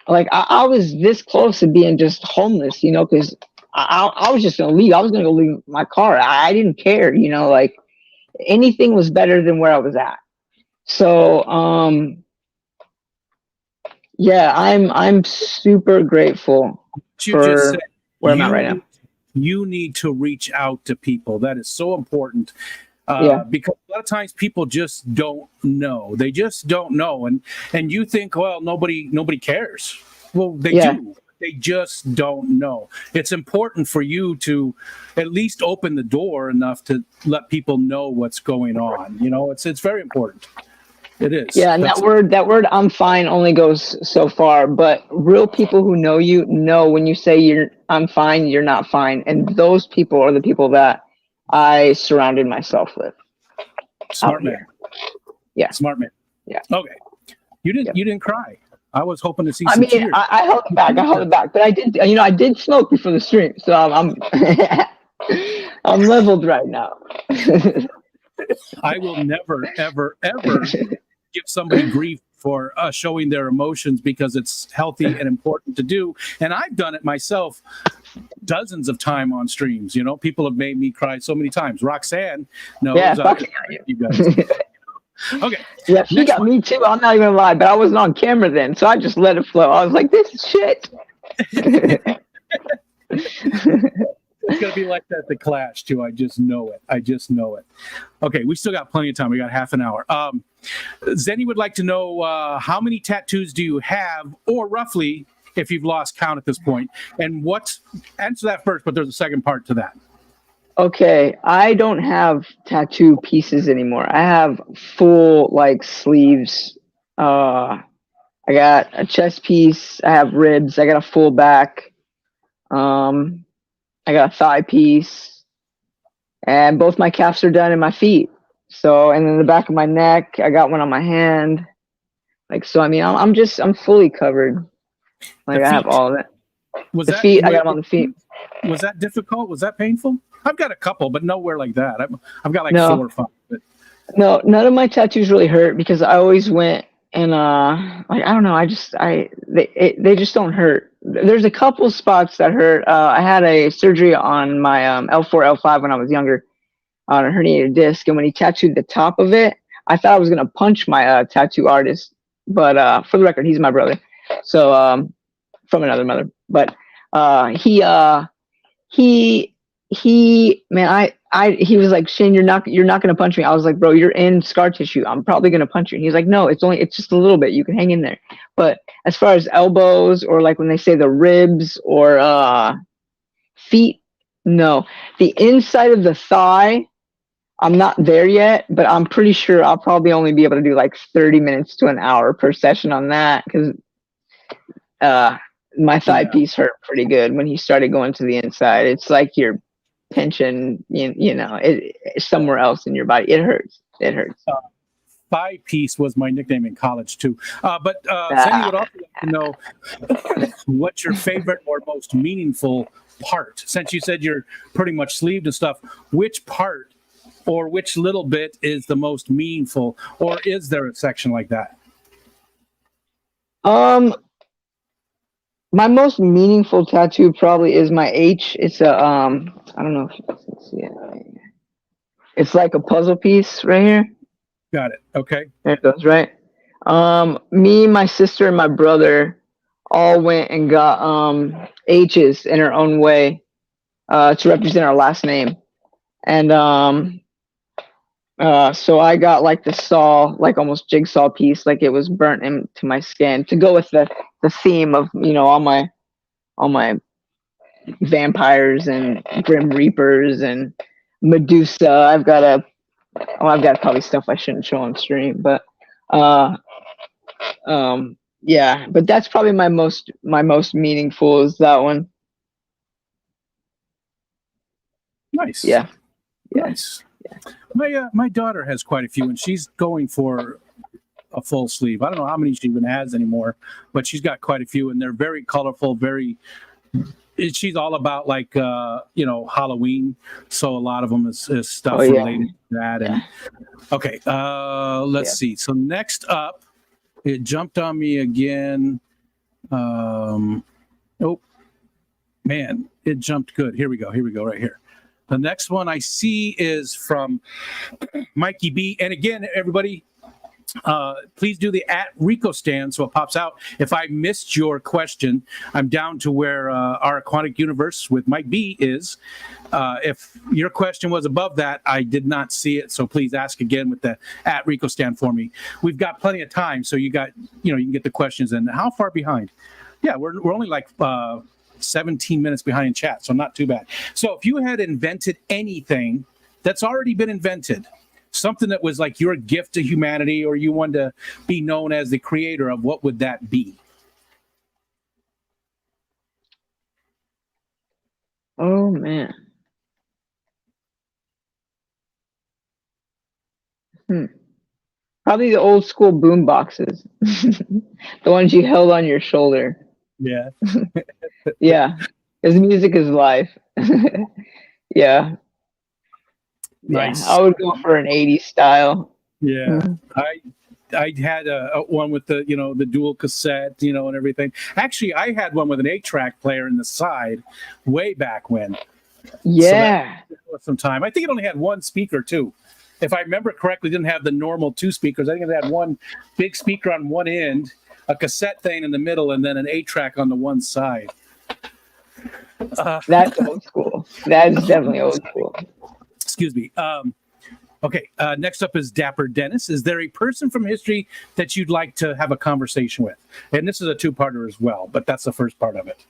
like, I was this close to being just homeless, because I was just gonna leave. I was gonna go leave my car. I didn't care, like, anything was better than where I was at. So yeah, I'm super grateful for where I'm at right now. You need to reach out to people. That is so important. Because a lot of times people just don't know. They just don't know, and you think, well, nobody cares. Well, they do. They just don't know. It's important for you to at least open the door enough to let people know what's going on. It's very important. It is. Yeah, and that word "I'm fine" only goes so far. But real people who know you know when you say I'm fine, you're not fine, and those people are the people that I surrounded myself with. Smart man. Yeah. Smart man. Yeah. Okay. You didn't cry. I was hoping to see some tears. I held it back, but I did. I did smoke before the stream, so I'm I'm leveled right now. I will never, ever, ever give somebody grief for showing their emotions, because it's healthy and important to do. And I've done it myself dozens of times on streams. People have made me cry so many times. Roxanne knows. Yeah, you guys. Okay. Yeah, she got me too. I'm not even gonna lie, but I wasn't on camera then, so I just let it flow. I was like, this is shit. It's gonna be like that at the Clash too. I just know it. Okay, we still got plenty of time. We got half an hour. Zenny would like to know how many tattoos do you have, or roughly, if you've lost count at this point, and answer that first, but there's a second part to that. Okay, I don't have tattoo pieces anymore. I have full, like, sleeves. I got a chest piece. I have ribs. I got a full back. I got a thigh piece, and both my calves are done in my feet. So, and then the back of my neck, I got one on my hand. Like, so, I mean, I'm fully covered. Like I have all of it. Was The that feet, I got them on the feet. Was that difficult? Was that painful? I've got a couple, but nowhere like that. I've got like No. 4 or 5. But... No, none of my tattoos really hurt because I always went and like I don't know, they just don't hurt. There's a couple spots that hurt. I had a surgery on my L4 L5 when I was younger on a herniated disc, and when he tattooed the top of it, I thought I was gonna punch my tattoo artist, but for the record, he's my brother, so from another mother. But he man, he was like, Shayne, you're not gonna punch me. I was like, bro, you're in scar tissue. I'm probably gonna punch you. And he's like, no, it's just a little bit. You can hang in there. But as far as elbows or like when they say the ribs or feet, no. The inside of the thigh, I'm not there yet, but I'm pretty sure I'll probably only be able to do like 30 minutes to an hour per session on that because my thigh piece hurt pretty good when he started going to the inside. It's like you're pinching, somewhere else in your body. It hurts. Thigh piece was my nickname in college too. But Sandy would also like to know what's your favorite or most meaningful part. Since you said you're pretty much sleeved and stuff, which part or which little bit is the most meaningful, or is there a section like that? My most meaningful tattoo probably is my H. It's a I don't know if you guys can see it. It's like a puzzle piece right here. Got it. Okay. There it goes, right? Me, my sister, and my brother all went and got H's in our own way to represent our last name. And so I got like the saw, like almost jigsaw piece, like it was burnt into my skin to go with the theme of, all my vampires and grim reapers and Medusa. I've got probably stuff I shouldn't show on stream, but yeah, but that's probably my most meaningful is that one. Nice. Yeah. Nice. Yeah. My daughter has quite a few, and she's going for a full sleeve. I don't know how many she even has anymore, but she's got quite a few, and they're very colorful. She's all about like Halloween, so a lot of them is stuff related to that. And okay, let's see. So next up, it jumped on me again. Oh man, it jumped good. Here we go right here. The next one I see is from Mikey B. And again, everybody, please do the @RicoStan so it pops out. If I missed your question, I'm down to where our aquatic universe with Mike B is. If your question was above that, I did not see it. So please ask again with the @RicoStan for me. We've got plenty of time, so you can get the questions in. How far behind? Yeah, we're only like 17 minutes behind in chat, so not too bad. So if you had invented anything that's already been invented, something that was like your gift to humanity, or you wanted to be known as the creator of, what would that be? Oh man. Probably the old school boom boxes. The ones you held on your shoulder. Yeah. Yeah. Because music is life. Yeah. Nice. Yeah, I would go for an 80s style. Yeah. I had one with the the dual cassette, and everything. Actually, I had one with an 8-track player in the side way back when. Yeah. So that was some time. I think it only had one speaker too. If I remember correctly, it didn't have the normal 2 speakers. I think it had one big speaker on one end, a cassette thing in the middle, and then an 8-track on the one side. That's old school. That's definitely old school. Excuse me. Okay, next up is Dapper Dennis. Is there a person from history that you'd like to have a conversation with? And this is a 2-parter as well, but that's the first part of it.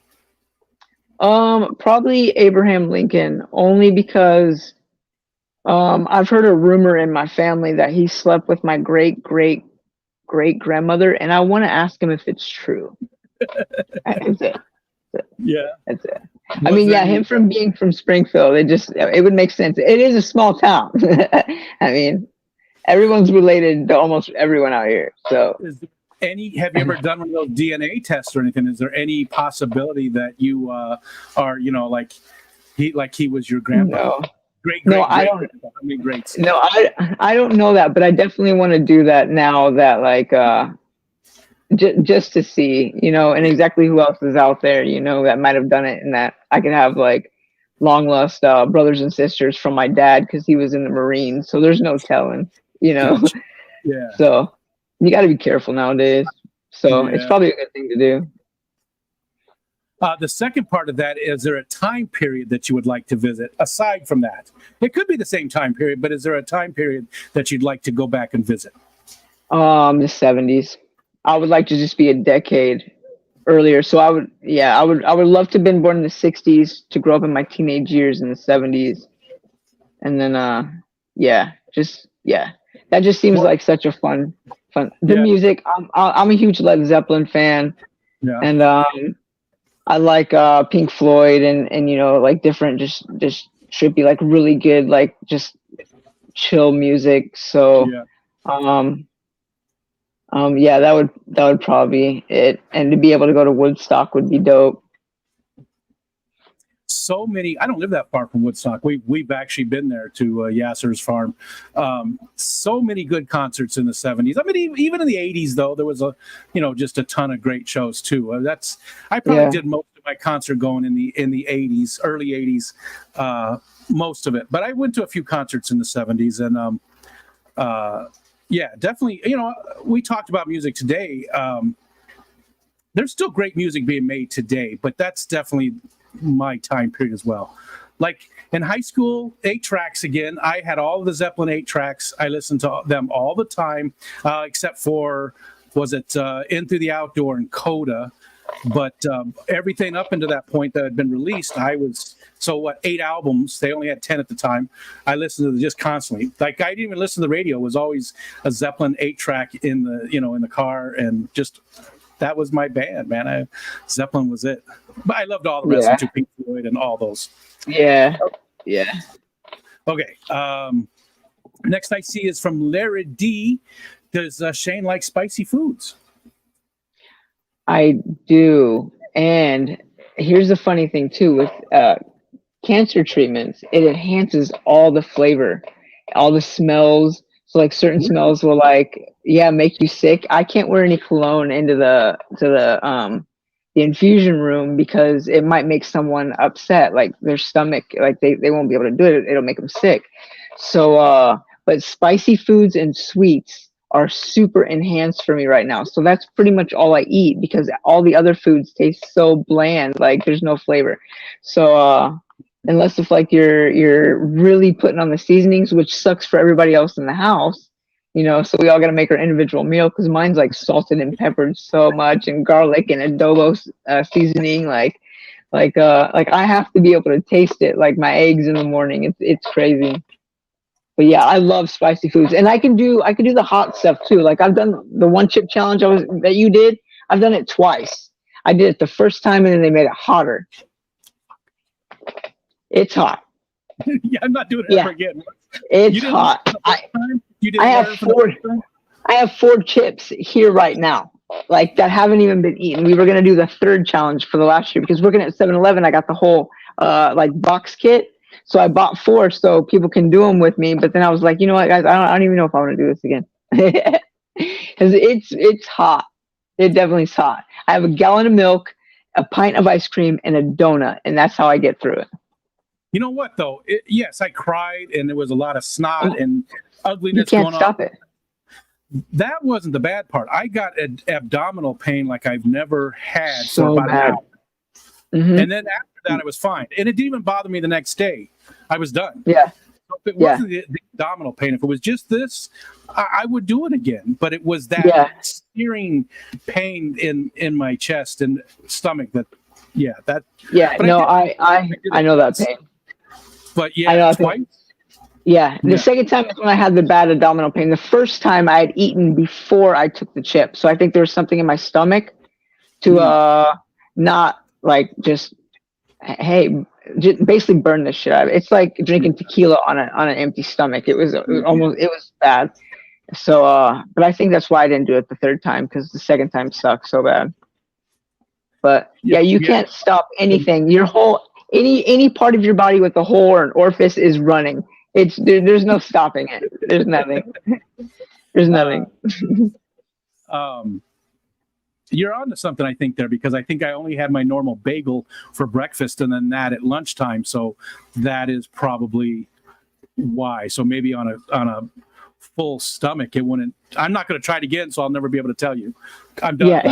Probably Abraham Lincoln, only because I've heard a rumor in my family that he slept with my great-great-great-grandmother, and I want to ask him if it's true. That's it. Yeah. That's it. I mean, yeah, him from being from Springfield, it would make sense. It is a small town. I mean, everyone's related to almost everyone out here. So Have you ever done one of those DNA tests or anything? Is there any possibility that you are, like he was your grandpa? No. Great, No, great, I great. don't. I mean, greats. No, I don't know that, but I definitely want to do that now that like just to see, and exactly who else is out there, that might have done it, and that I could have like long lost brothers and sisters from my dad because he was in the Marines. So there's no telling, Gotcha. Yeah. So you got to be careful nowadays. So it's Yeah. probably a good thing to do. The second part of that, is there a time period that you would like to visit aside from that? It could be the same time period, but is there a time period that you'd like to go back and visit? The 70s. I would like to just be a decade earlier. So I would love to have been born in the 60s to grow up in my teenage years in the 70s. And then, that just seems like such a fun. The music. I'm a huge Led Zeppelin fan. Yeah. And, I like, Pink Floyd and, like different, just trippy, like really good, like just chill music. So, that would probably be it. And to be able to go to Woodstock would be dope. So many. I don't live that far from Woodstock. We've actually been there to Yasser's farm. So many good concerts in the 70s. I mean, even in the 80s, though, there was just a ton of great shows too. I probably did most of my concert going in the 80s, early 80s, most of it. But I went to a few concerts in the 70s, and definitely. We talked about music today. There's still great music being made today, but that's definitely my time period as well. Like in high school, 8-tracks again. I had all the Zeppelin 8-tracks. I listened to them all the time, except for, was it In Through the Outdoor and Coda? But everything up into that point that had been released, 8 albums. They only had 10 at the time. I listened to them just constantly. Like I didn't even listen to the radio. It was always a Zeppelin 8-track in the car, and just that was my band, man. Zeppelin was it. But I loved all the rest of Pink Floyd and all those. Yeah. Okay. Next I see is from Larry D. Does Shayne like spicy foods? I do. And here's the funny thing too, with cancer treatments, it enhances all the flavor, all the smells. So like certain smells will make you sick. I can't wear any cologne into the infusion room because it might make someone upset, like their stomach, like they won't be able to do it. It'll make them sick. So, but spicy foods and sweets are super enhanced for me right now. So that's pretty much all I eat because all the other foods taste so bland, like there's no flavor. So, unless if like you're really putting on the seasonings, which sucks for everybody else in the house, so we all got to make our individual meal because mine's like salted and peppered so much, and garlic and adobo seasoning, like I have to be able to taste it, like my eggs in the morning. It's crazy. But yeah, I love spicy foods, and I can do the hot stuff too. Like I've done the one chip challenge that you did. I've done it twice. I did it the first time, and then they made it hotter. It's hot. Yeah, I'm not doing it ever again. It's hot. I have 4 chips here right now, like that haven't even been eaten. We were gonna do the 3rd challenge for the last year because working at 7-Eleven, I got the whole box kit. So I bought 4 so people can do them with me. But then I was like, you know what, guys, I don't even know if I want to do this again because it's hot. It definitely is hot. I have a gallon of milk, a pint of ice cream, and a donut, and that's how I get through it. You know what, though? Yes, I cried, and there was a lot of snot and ugliness going on. You can't stop it. That wasn't the bad part. I got an abdominal pain like I've never had so for about bad. an hour. Mm-hmm. And then after that, I was fine. And it didn't even bother me the next day. I was done. Yeah. So if it wasn't the abdominal pain, if it was just this, I would do it again. But it was that searing pain in my chest and stomach I know that pain. But twice. Yeah. The second time is when I had the bad abdominal pain. The first time I had eaten before I took the chip. So I think there was something in my stomach to not like just basically burn this shit out. It's like drinking tequila on an empty stomach. It was bad. So, but I think that's why I didn't do it the third time, because the second time sucked so bad. But yeah, you can't stop anything. Your whole any part of your body with a hole or an orifice is running. There's no stopping it. There's nothing. There's nothing. You're on to something, I think, there, because I think I only had my normal bagel for breakfast and then that at lunchtime. So that is probably why. So maybe on a full stomach, it wouldn't. I'm not going to try it again, so I'll never be able to tell you. I'm done. Yeah.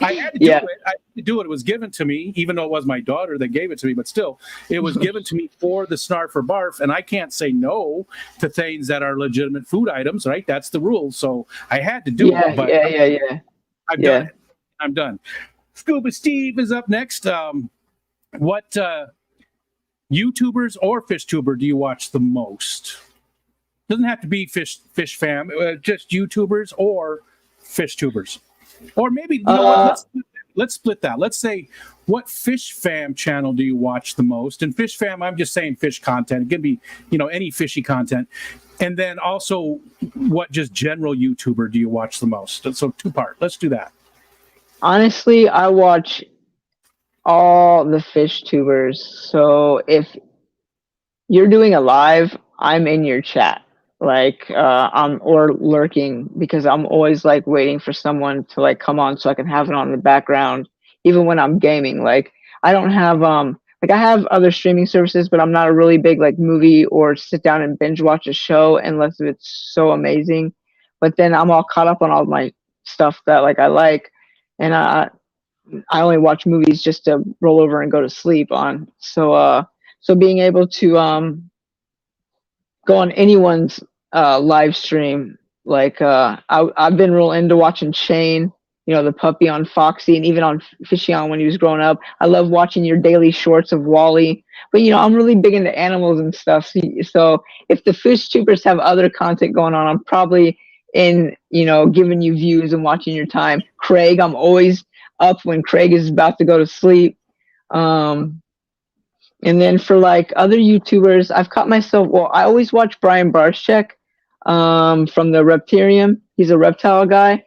I had to do it. I had to do it. It was given to me, even though it was my daughter that gave it to me, but still, it was given to me for the snarf or barf, and I can't say no to things that are legitimate food items, right? That's the rule. So I had to do it. But I've done it. I'm done. Scuba Steve is up next. What YouTubers or fish tuber do you watch the most? Doesn't have to be fish fam, just YouTubers or fish tubers. Or maybe, you know what, let's split that. Let's say, what fish fam channel do you watch the most? And fish fam, I'm just saying fish content. It can be, any fishy content. And then also, what just general YouTuber do you watch the most? So two-part. Let's do that. Honestly, I watch all the fish tubers. So if you're doing a live, I'm in your chat. I'm or lurking, because I'm always like waiting for someone to like come on so I can have it on in the background, even when I'm gaming. Like, I don't have I have other streaming services, but I'm not a really big like movie or sit down and binge watch a show unless it's so amazing. But then I'm all caught up on all my stuff that I like, and I only watch movies just to roll over and go to sleep on. So being able to go on anyone's live stream, I've been real into watching Shayne, the puppy on Foxy, and even on Fishy On when he was growing up. I love watching your daily shorts of Wally. But I'm really big into animals and stuff. So if the fish tubers have other content going on, I'm probably in, giving you views and watching your time. Craig, I'm always up when Craig is about to go to sleep. And then for other YouTubers, I've caught myself. Well, I always watch Brian Barszczek from the Reptarium. He's a reptile guy.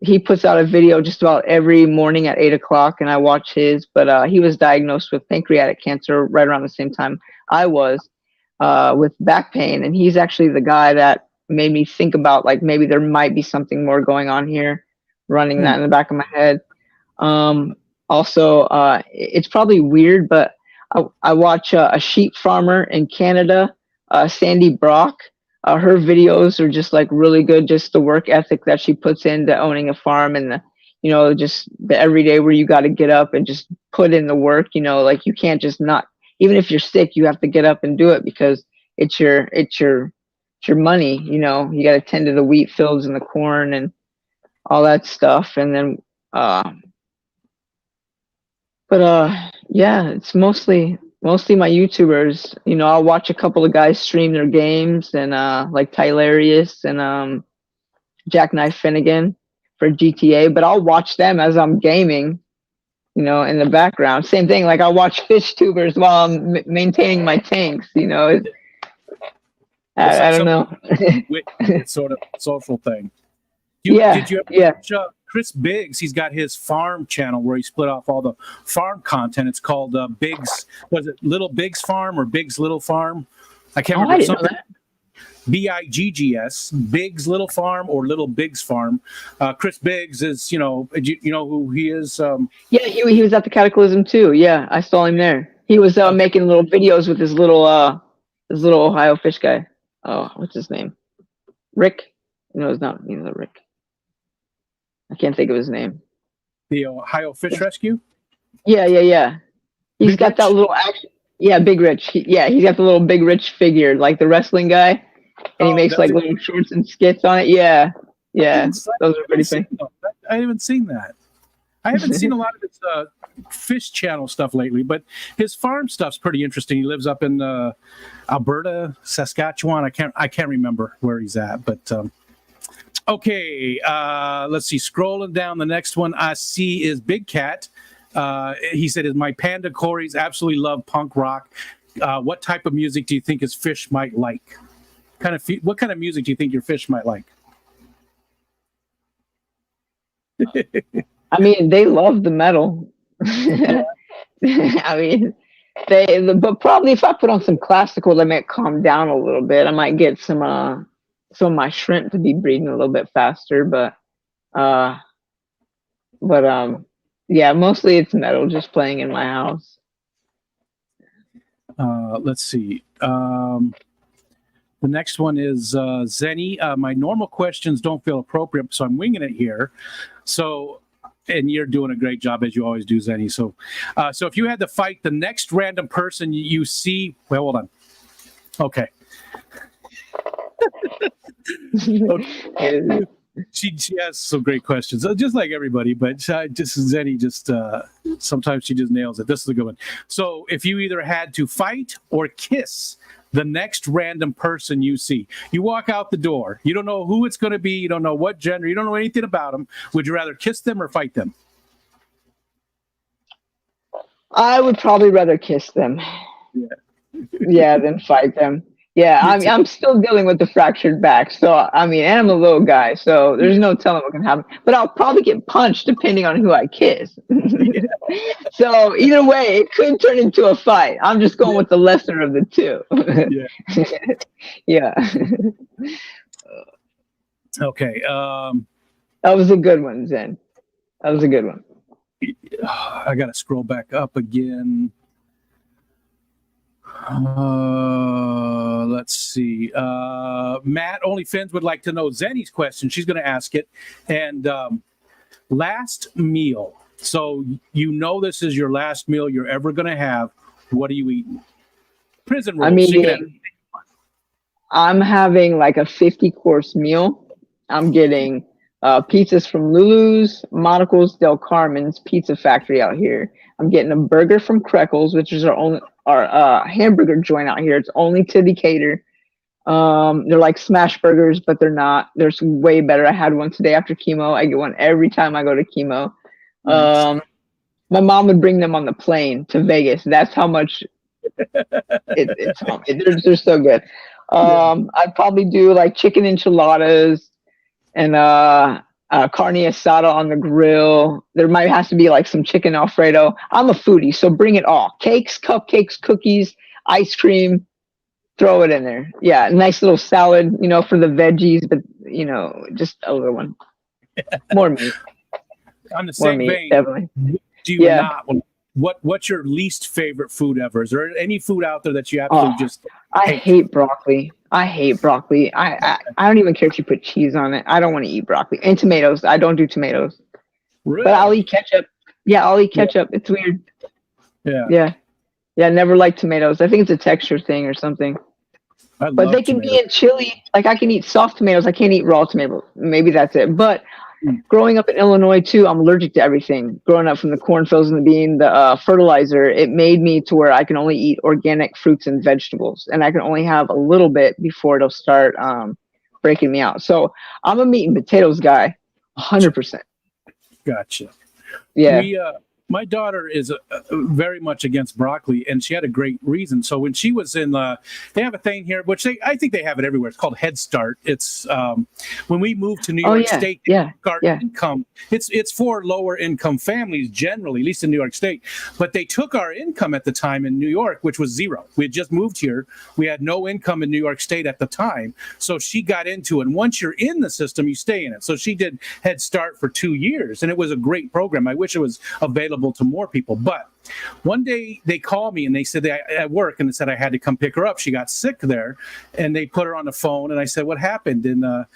He puts out a video just about every morning at 8:00, and I watch his. But he was diagnosed with pancreatic cancer right around the same time I was, with back pain, and he's actually the guy that made me think about maybe there might be something more going on here, running that in the back of my head. Also, it's probably weird, but I watch a sheep farmer in Canada, Sandy Brock. Her videos are just really good. Just the work ethic that she puts into owning a farm, and just the everyday where you got to get up and just put in the work. You can't just not. Even if you're sick, you have to get up and do it because it's your money. You got to tend to the wheat fields and the corn and all that stuff, and then. Yeah, it's mostly my YouTubers. I'll watch a couple of guys stream their games, and like Tylarius and Jackknife Finnegan for GTA, but I'll watch them as I'm gaming, in the background. Same thing, I'll watch fish tubers while I'm maintaining my tanks, I don't know. It's sort of a social thing. Did you ever watch Chris Biggs? He's got his farm channel where he split off all the farm content. It's called Biggs. Was it Little Biggs Farm or Biggs Little Farm? I can't remember. I didn't know that. Biggs, Biggs Little Farm or Little Biggs Farm. Chris Biggs is, you know who he is? Yeah, he was at the Cataclysm too. Yeah, I saw him there. He was making little videos with his little Ohio fish guy. Oh, what's his name? Rick? No, it's not. Rick. I can't think of his name. The Ohio Fish Rescue? Yeah. He's got that little action. Yeah, Big Rich. He's got the little Big Rich figure, like the wrestling guy. And he makes little shorts and skits on it. Yeah. Those are pretty funny. I haven't seen that. I haven't seen a lot of his fish channel stuff lately, but his farm stuff's pretty interesting. He lives up in Alberta, Saskatchewan. I can't remember where he's at, but okay, let's see. Scrolling down, the next one I see is Big Cat. He said, my panda Corys absolutely love punk rock. What type of music do you think his fish might like? what kind of music do you think your fish might like? I mean, they love the metal. I mean, but probably if I put on some classical, they might calm down a little bit. I might get some of my shrimp to be breeding a little bit faster, uh, yeah, mostly it's metal just playing in my house. Let's see. The next one is Zenny. My normal questions don't feel appropriate, so I'm winging it here. So, and you're doing a great job as you always do, Zenny. So, so if you had to fight the next random person you see, well, hold on. Okay. Okay. She has some great questions, just like everybody, but just Zenny, sometimes she just nails it. This is a good one. So if you either had to fight or kiss the next random person you see, you walk out the door, you don't know who it's going to be, you don't know what gender, you don't know anything about them. Would you rather kiss them or fight them? I would probably rather kiss them. Yeah, than fight them. Yeah, I'm still dealing with the fractured back. So, I mean, and I'm a little guy, so there's no telling what can happen. But I'll probably get punched depending on who I kiss. So, either way, it could turn into a fight. I'm just going with the lesser of the two. Yeah. Okay. That was a good one, Zen. That was a good one. I got to scroll back up again. Let's see. Matt OnlyFins would like to know Zenny's question. She's going to ask it. And last meal. So you know this is your last meal you're ever going to have. What are you eating? Prison rules. I mean, I'm having like a 50-course meal. I'm getting pizzas from Lulu's, Monocle's, Del Carmen's Pizza Factory out here. I'm getting a burger from Krekel's, which is our hamburger joint out here. It's only to Decatur. They're like smash burgers, but they're not. They're way better. I had one today after chemo. I get one every time I go to chemo. Nice. My mom would bring them on the plane to Vegas. That's how much they're so good. I'd probably do like chicken enchiladas and carne asada on the grill. There might have to be like some chicken Alfredo. I'm a foodie, so bring it all. Cakes, cupcakes, cookies, ice cream. Throw it in there. Yeah, nice little salad, for the veggies, but just a little one. More meat. On the same vein, definitely. Do you not? What's your least favorite food ever? Is there any food out there that you absolutely just? I hate broccoli. I don't even care if you put cheese on it. I don't want to eat broccoli and tomatoes. I don't do tomatoes. Really? But I'll eat ketchup. Yeah, I'll eat ketchup. It's weird. Yeah. I never liked tomatoes. I think it's a texture thing or something. But they can be in chili. Like I can eat soft tomatoes. I can't eat raw tomatoes. Maybe that's it. But growing up in Illinois too, I'm allergic to everything. Growing up from the cornfields and the fertilizer, it made me to where I can only eat organic fruits and vegetables, and I can only have a little bit before it'll start breaking me out. So I'm a meat and potatoes guy, 100%. Gotcha. Yeah. My daughter is very much against broccoli, and she had a great reason. So when she was in, they have a thing here, which I think they have it everywhere. It's called Head Start. It's when we moved to New York State, our income. It's for lower income families generally, at least in New York State. But they took our income at the time in New York, which was zero. We had just moved here. We had no income in New York State at the time. So she got into it. And once you're in the system, you stay in it. So she did Head Start for 2 years, and it was a great program. I wish it was available to more people. But one day they called me and they said at work, and they said I had to come pick her up. She got sick there, and they put her on the phone, and I said, what happened? And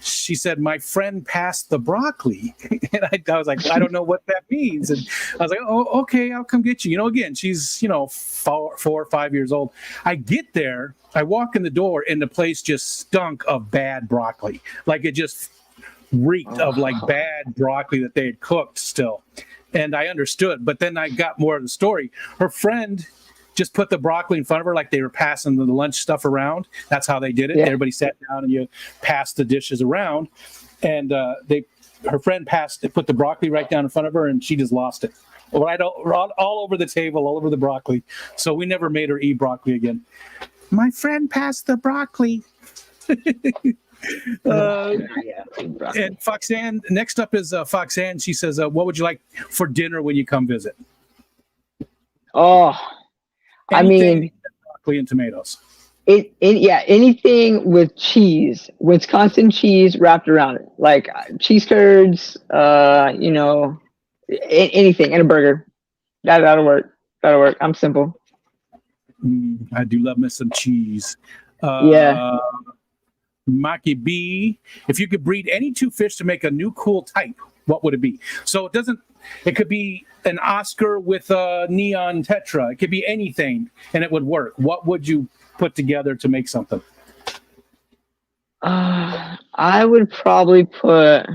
she said, my friend passed the broccoli. And I was like, I don't know what that means. And I was like, oh, okay, I'll come get you. Again, she's 4 or 5 years old. I get there, I walk in the door, and the place just stunk of bad broccoli. Like it just reeked of like bad broccoli that they had cooked still. And I understood, but then I got more of the story. Her friend just put the broccoli in front of her like they were passing the lunch stuff around. That's how they did it. Yeah. Everybody sat down and you passed the dishes around. And her friend put the broccoli right down in front of her, and she just lost it. Right all over the table, all over the broccoli. So we never made her eat broccoli again. My friend passed the broccoli. Yeah, broccoli. And Foxanne, next up is Foxanne. She says, what would you like for dinner when you come visit? Oh, I Anything mean, except broccoli and tomatoes. yeah, anything with cheese, Wisconsin cheese wrapped around it, like cheese curds, you know, anything, and a burger. That'll work. That'll work. I'm simple. I do love me some cheese. Yeah. Maki B, if you could breed any two fish to make a new cool type, what would it be? So it could be an Oscar with a neon tetra. It could be anything and it would work. What would you put together to make something? I would probably put.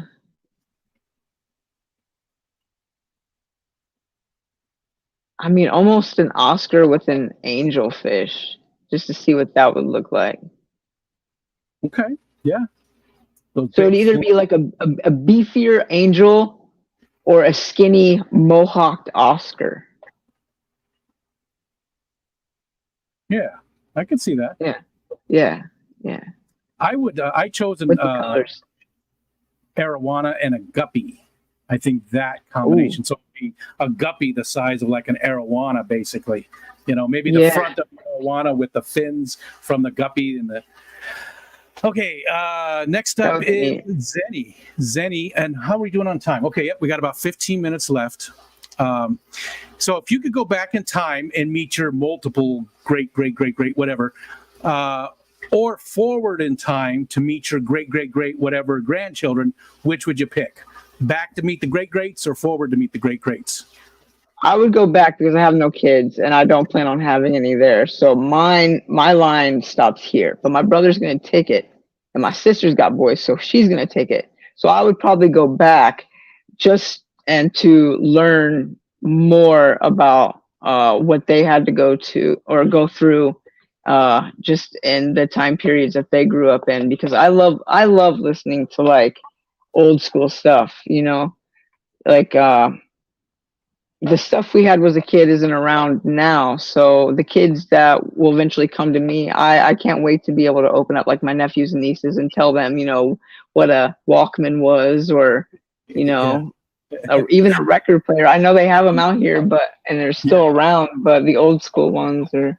I mean, almost an Oscar with an angelfish, just to see what that would look like. Okay. Yeah. So it'd either be like a beefier angel or a skinny mohawked Oscar. Yeah, I can see that. Yeah. I chose an With the colors. arowana and a guppy. I think that combination. Ooh. So it'd be a guppy the size of like an arowana, basically. You know, maybe the front of the arowana with the fins from the guppy and the. Okay, next up is Zenny. Zenny, and how are we doing on time? Okay, yep, we got about 15 minutes left. So if you could go back in time and meet your multiple great whatever, or forward in time to meet your great whatever grandchildren, which would you pick? Back to meet the greats or forward to meet the greats? I would go back because I have no kids and I don't plan on having any there. So my line stops here. But my brother's going to take it, and my sister's got boys, so she's going to take it. So I would probably go back just and to learn more about what they had to go to or go through just in the time periods that they grew up in, because I love listening to like old school stuff, you know, like the stuff we had as a kid isn't around now. So the kids that will eventually come to me, I can't wait to be able to open up like my nephews and nieces and tell them, you know, what a Walkman was, or, you know, even a record player. I know they have them out here, and they're still around, but the old school ones are,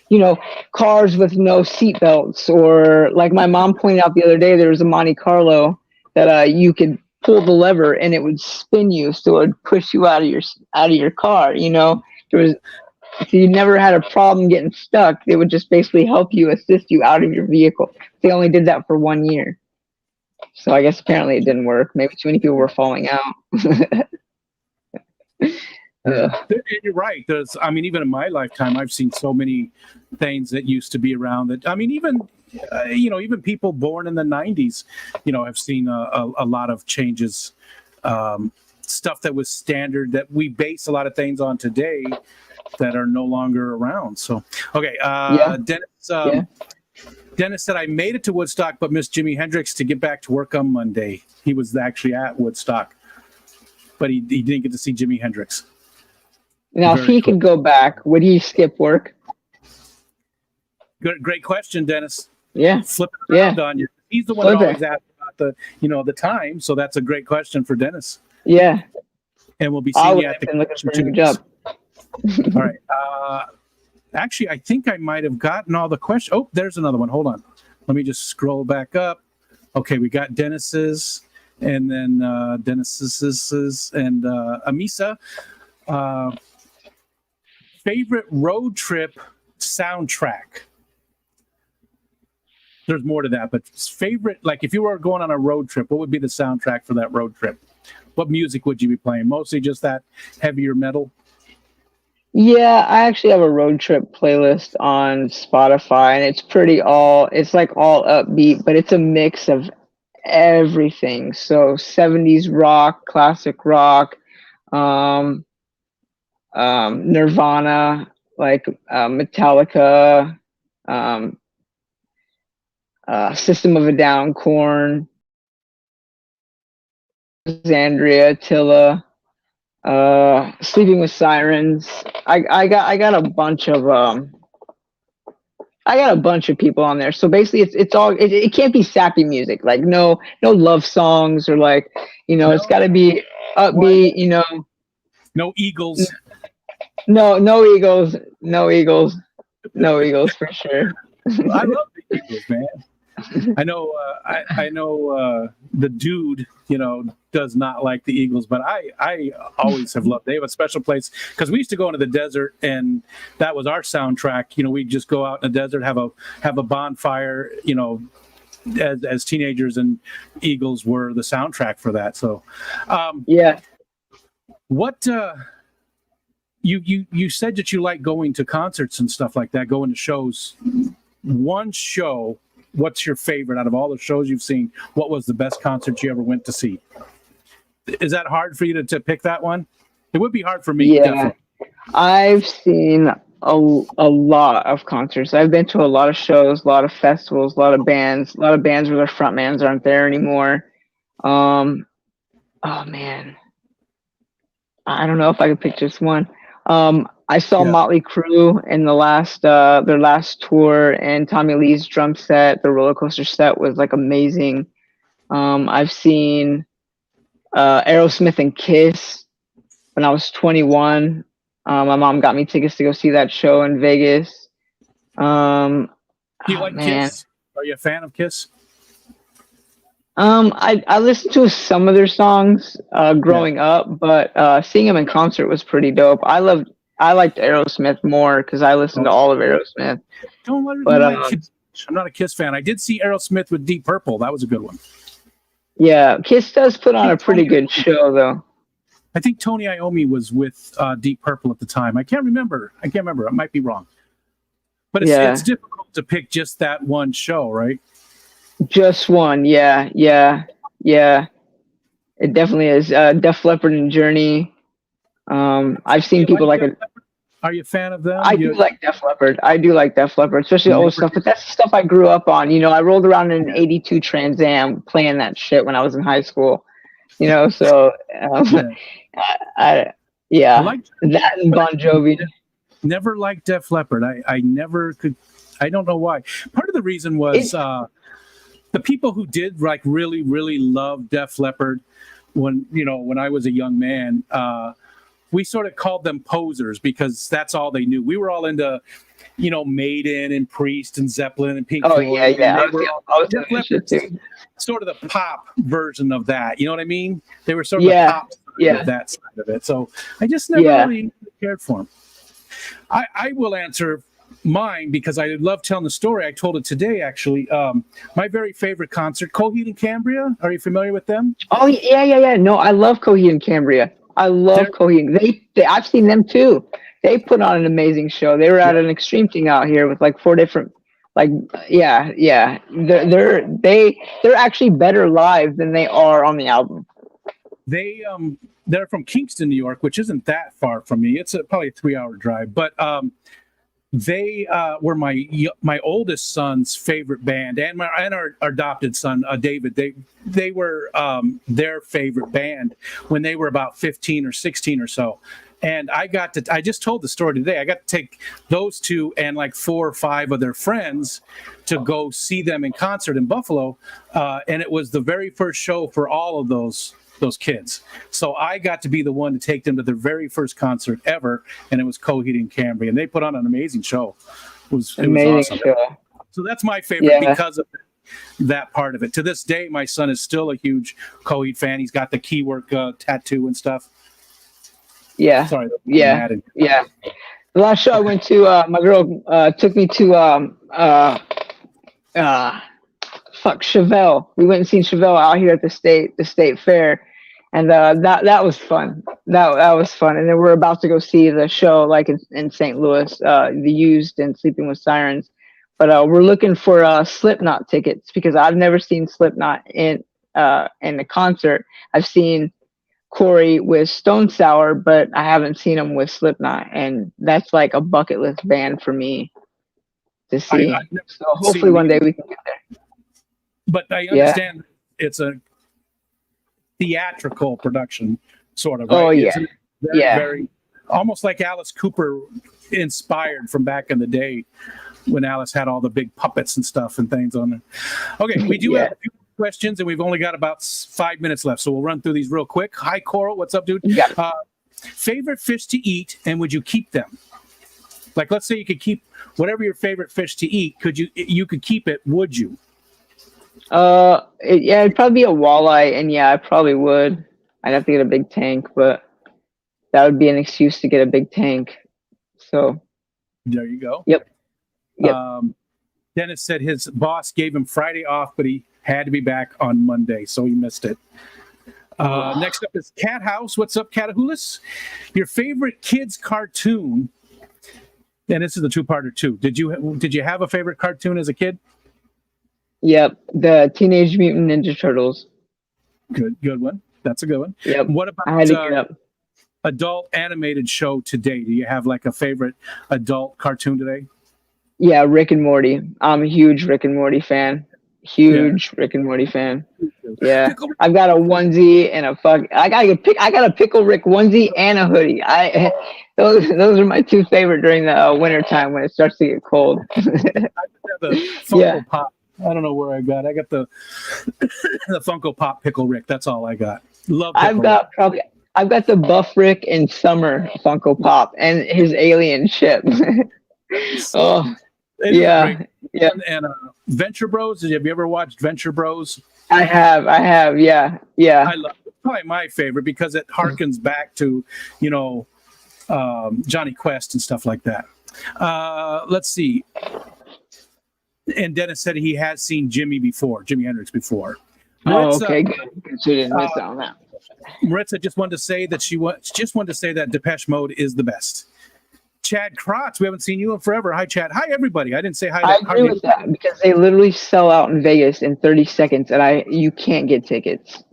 you know, cars with no seat belts, or like my mom pointed out the other day, there was a Monte Carlo that you could pull the lever and it would spin you, so it would push you out of your car. You know, so you never had a problem getting stuck. They would just basically help you, assist you out of your vehicle. They only did that for 1 year, so I guess apparently it didn't work. Maybe too many people were falling out. You're right. Even in my lifetime, I've seen so many things that used to be around that, even even people born in the 90s, have seen a lot of changes, stuff that was standard that we base a lot of things on today that are no longer around. So, okay. Dennis said, I made it to Woodstock, but missed Jimi Hendrix to get back to work on Monday. He was actually at Woodstock, but he didn't get to see Jimi Hendrix. Now, if he could go back, would he skip work? Great question, Dennis. Yeah. Flip it around on you. He's the one that always asks about the time. So that's a great question for Dennis. Yeah. And we'll be seeing you at the looking for a new job. All right. Actually, I think I might have gotten all the questions. Oh, there's another one. Hold on. Let me just scroll back up. Okay, we got Dennis's, and then Dennis's, and Amisa. Favorite road trip soundtrack. There's more to that, but favorite, like if you were going on a road trip, what would be the soundtrack for that road trip? What music would you be playing? Mostly just that heavier metal? Yeah, I actually have a road trip playlist on Spotify, and it's like all upbeat, but it's a mix of everything. So 70s rock, classic rock, Nirvana, like Metallica, System of a Down, Korn, Xandria, Tilla, Sleeping with Sirens. I got a bunch of I got a bunch of people on there. So basically, it's all it can't be sappy music. Like no love songs or like it's got to be upbeat. No Eagles. No Eagles, no Eagles, no Eagles for sure. I love the Eagles, man. I know. I know the dude. Does not like the Eagles, but I always have loved. They have a special place because we used to go into the desert, and that was our soundtrack. We'd just go out in the desert, have a bonfire. As teenagers, and Eagles were the soundtrack for that. So, yeah. What you said that you like going to concerts and stuff like that, going to shows. One show. What's your favorite out of all the shows you've seen? What was the best concert you ever went to see? Is that hard for you to pick that one? It would be hard for me. Yeah, definitely. I've seen a lot of concerts. I've been to a lot of shows, a lot of festivals, a lot of bands where their frontmans aren't there anymore. Oh man, I don't know if I could pick just one. I saw Motley Crue in the their last tour, and Tommy Lee's drum set, the roller coaster set, was like amazing. I've seen Aerosmith and Kiss when I was 21. My mom got me tickets to go see that show in Vegas. Do you like Kiss? Are you a fan of Kiss? I listened to some of their songs growing up, but seeing them in concert was pretty dope. I liked Aerosmith more because I listened to all of Aerosmith. Don't let me I'm not a Kiss fan. I did see Aerosmith with Deep Purple. That was a good one. Yeah, Kiss does put on a pretty good show, though. I think Tony Iommi was with Deep Purple at the time. I can't remember. I might be wrong. But it's difficult to pick just that one show, right? Just one, yeah. It definitely is. Def Leppard and Journey. I've seen people like it. Are you a fan of them? I do like Def Leppard. Especially the old stuff. But that's the stuff I grew up on. I rolled around in an '82 Trans Am playing that shit when I was in high school. So I like that and Bon Jovi. Never liked Def Leppard. I never could. I don't know why. Part of the reason was the people who did like really, really love Def Leppard when I was a young man. We sort of called them posers because that's all they knew. We were all into, Maiden and Priest and Zeppelin and Pink Floyd. Yeah. I was Def Leppard too. Sort of the pop version of that. You know what I mean? They were sort of the pop side of that side of it. So I just never really cared for them. I will answer mine because I love telling the story. I told it today, actually. My very favorite concert, Coheed and Cambria. Are you familiar with them? Oh, yeah. No, I love Coheed and Cambria. I love Coheed. I've seen them too. They put on an amazing show. They were at an Extreme thing out here with like 4 different, They're actually better live than they are on the album. They're from Kingston, New York, which isn't that far from me. It's probably a 3-hour drive, but they were my oldest son's favorite band, and our adopted son David. They were their favorite band when they were about 15 or 16 or so. And I just told the story today. I got to take those two and like 4 or 5 of their friends to go see them in concert in Buffalo, and it was the very first show for all of those kids. So I got to be the one to take them to their very first concert ever, and it was Coheed and Cambria, and they put on an amazing show. It was awesome. Show. So that's my favorite because of that part of it. To this day, my son is still a huge Coheed fan. He's got the Keywork tattoo and stuff. Yeah. Sorry. Yeah. The last show I went to, my girl took me to Chevelle. We went and seen Chevelle out here at the state fair, and that was fun. That was fun. And then we're about to go see the show like in St. Louis, The Used and Sleeping with Sirens. But we're looking for Slipknot tickets because I've never seen Slipknot in a concert. I've seen Corey with Stone Sour, but I haven't seen him with Slipknot, and that's like a bucket list band for me to see. So hopefully one day we can get there. But I understand it's a theatrical production, sort of. Right? Oh yeah, very, very almost like Alice Cooper inspired from back in the day. when Alice had all the big puppets and stuff and things on there. Okay, we do have a few questions, and we've only got about 5 minutes left, so we'll run through these real quick. Hi, Coral. What's up, dude? Yeah. Favorite fish to eat, and would you keep them? Like, let's say you could keep whatever your favorite fish to eat. Could you could keep it? Would you? It'd probably be a walleye, and yeah, I probably would. I'd have to get a big tank, but that would be an excuse to get a big tank. So there you go. Yep. Dennis said his boss gave him Friday off, but he had to be back on Monday, so he missed it. Next up is Cat House. What's up, Catahulis? Your favorite kids cartoon? And this is the two-parter too. Did you have a favorite cartoon as a kid? Yep, the Teenage Mutant Ninja Turtles. Good one. That's a good one. Yep. What about I had to get up. Adult animated show today? Do you have like a favorite adult cartoon today? Yeah, Rick and Morty. I'm a huge Rick and Morty fan. Rick and Morty fan. Yeah, I've got a onesie and I got a Pickle Rick onesie and a hoodie. Those are my two favorite during the winter time when it starts to get cold. I have the Funko Pop. I don't know where I got the the Funko Pop Pickle Rick. That's all I got. Love. I've got the Buff Rick in summer Funko Pop and his alien ship. Oh. Yeah. And Venture Bros. Have you ever watched Venture Bros? I have. Yeah. I love it. Probably my favorite because it harkens back to, Johnny Quest and stuff like that. Let's see. And Dennis said he has seen Jimi Hendrix before. Maritza, okay, good. She didn't miss out on that. Maritza just wanted to say that Depeche Mode is the best. Chad Krotz, we haven't seen you in forever. Hi, Chad. Hi, everybody. I didn't say hi. I agree with that because they literally sell out in Vegas in 30 seconds, and you can't get tickets.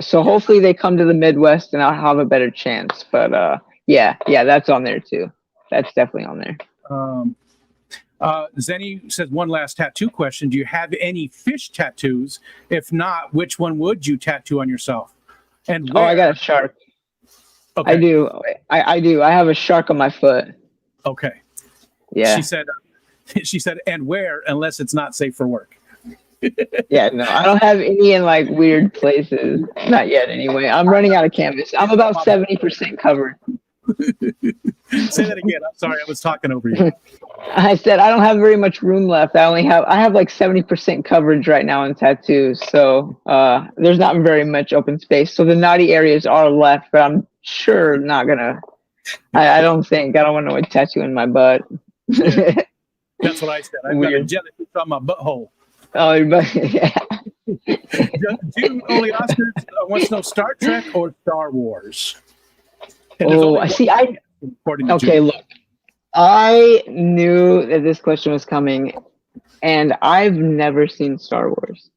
So hopefully they come to the Midwest, and I'll have a better chance. But yeah, that's on there too. That's definitely on there. Zenny says one last tattoo question. Do you have any fish tattoos? If not, which one would you tattoo on yourself? And where? I got a shark. Okay. I do. I do. I have a shark on my foot. Okay. Yeah. She said, and where, unless it's not safe for work. Yeah, no, I don't have any in like weird places. Not yet, anyway. I'm running out of canvas. I'm about 70% covered. Say that again. I'm sorry, I was talking over you. I said I don't have very much room left. I have like 70% coverage right now in tattoos. So there's not very much open space. So the naughty areas are left, but I'm sure not gonna. I don't want no tattoo in my butt. Yeah. That's what I said. I've got a jellyfish on my butthole. Oh, yeah. Dude, only Oscars wants to know Star Trek or Star Wars. I see. Okay, look. I knew that this question was coming, and I've never seen Star Wars.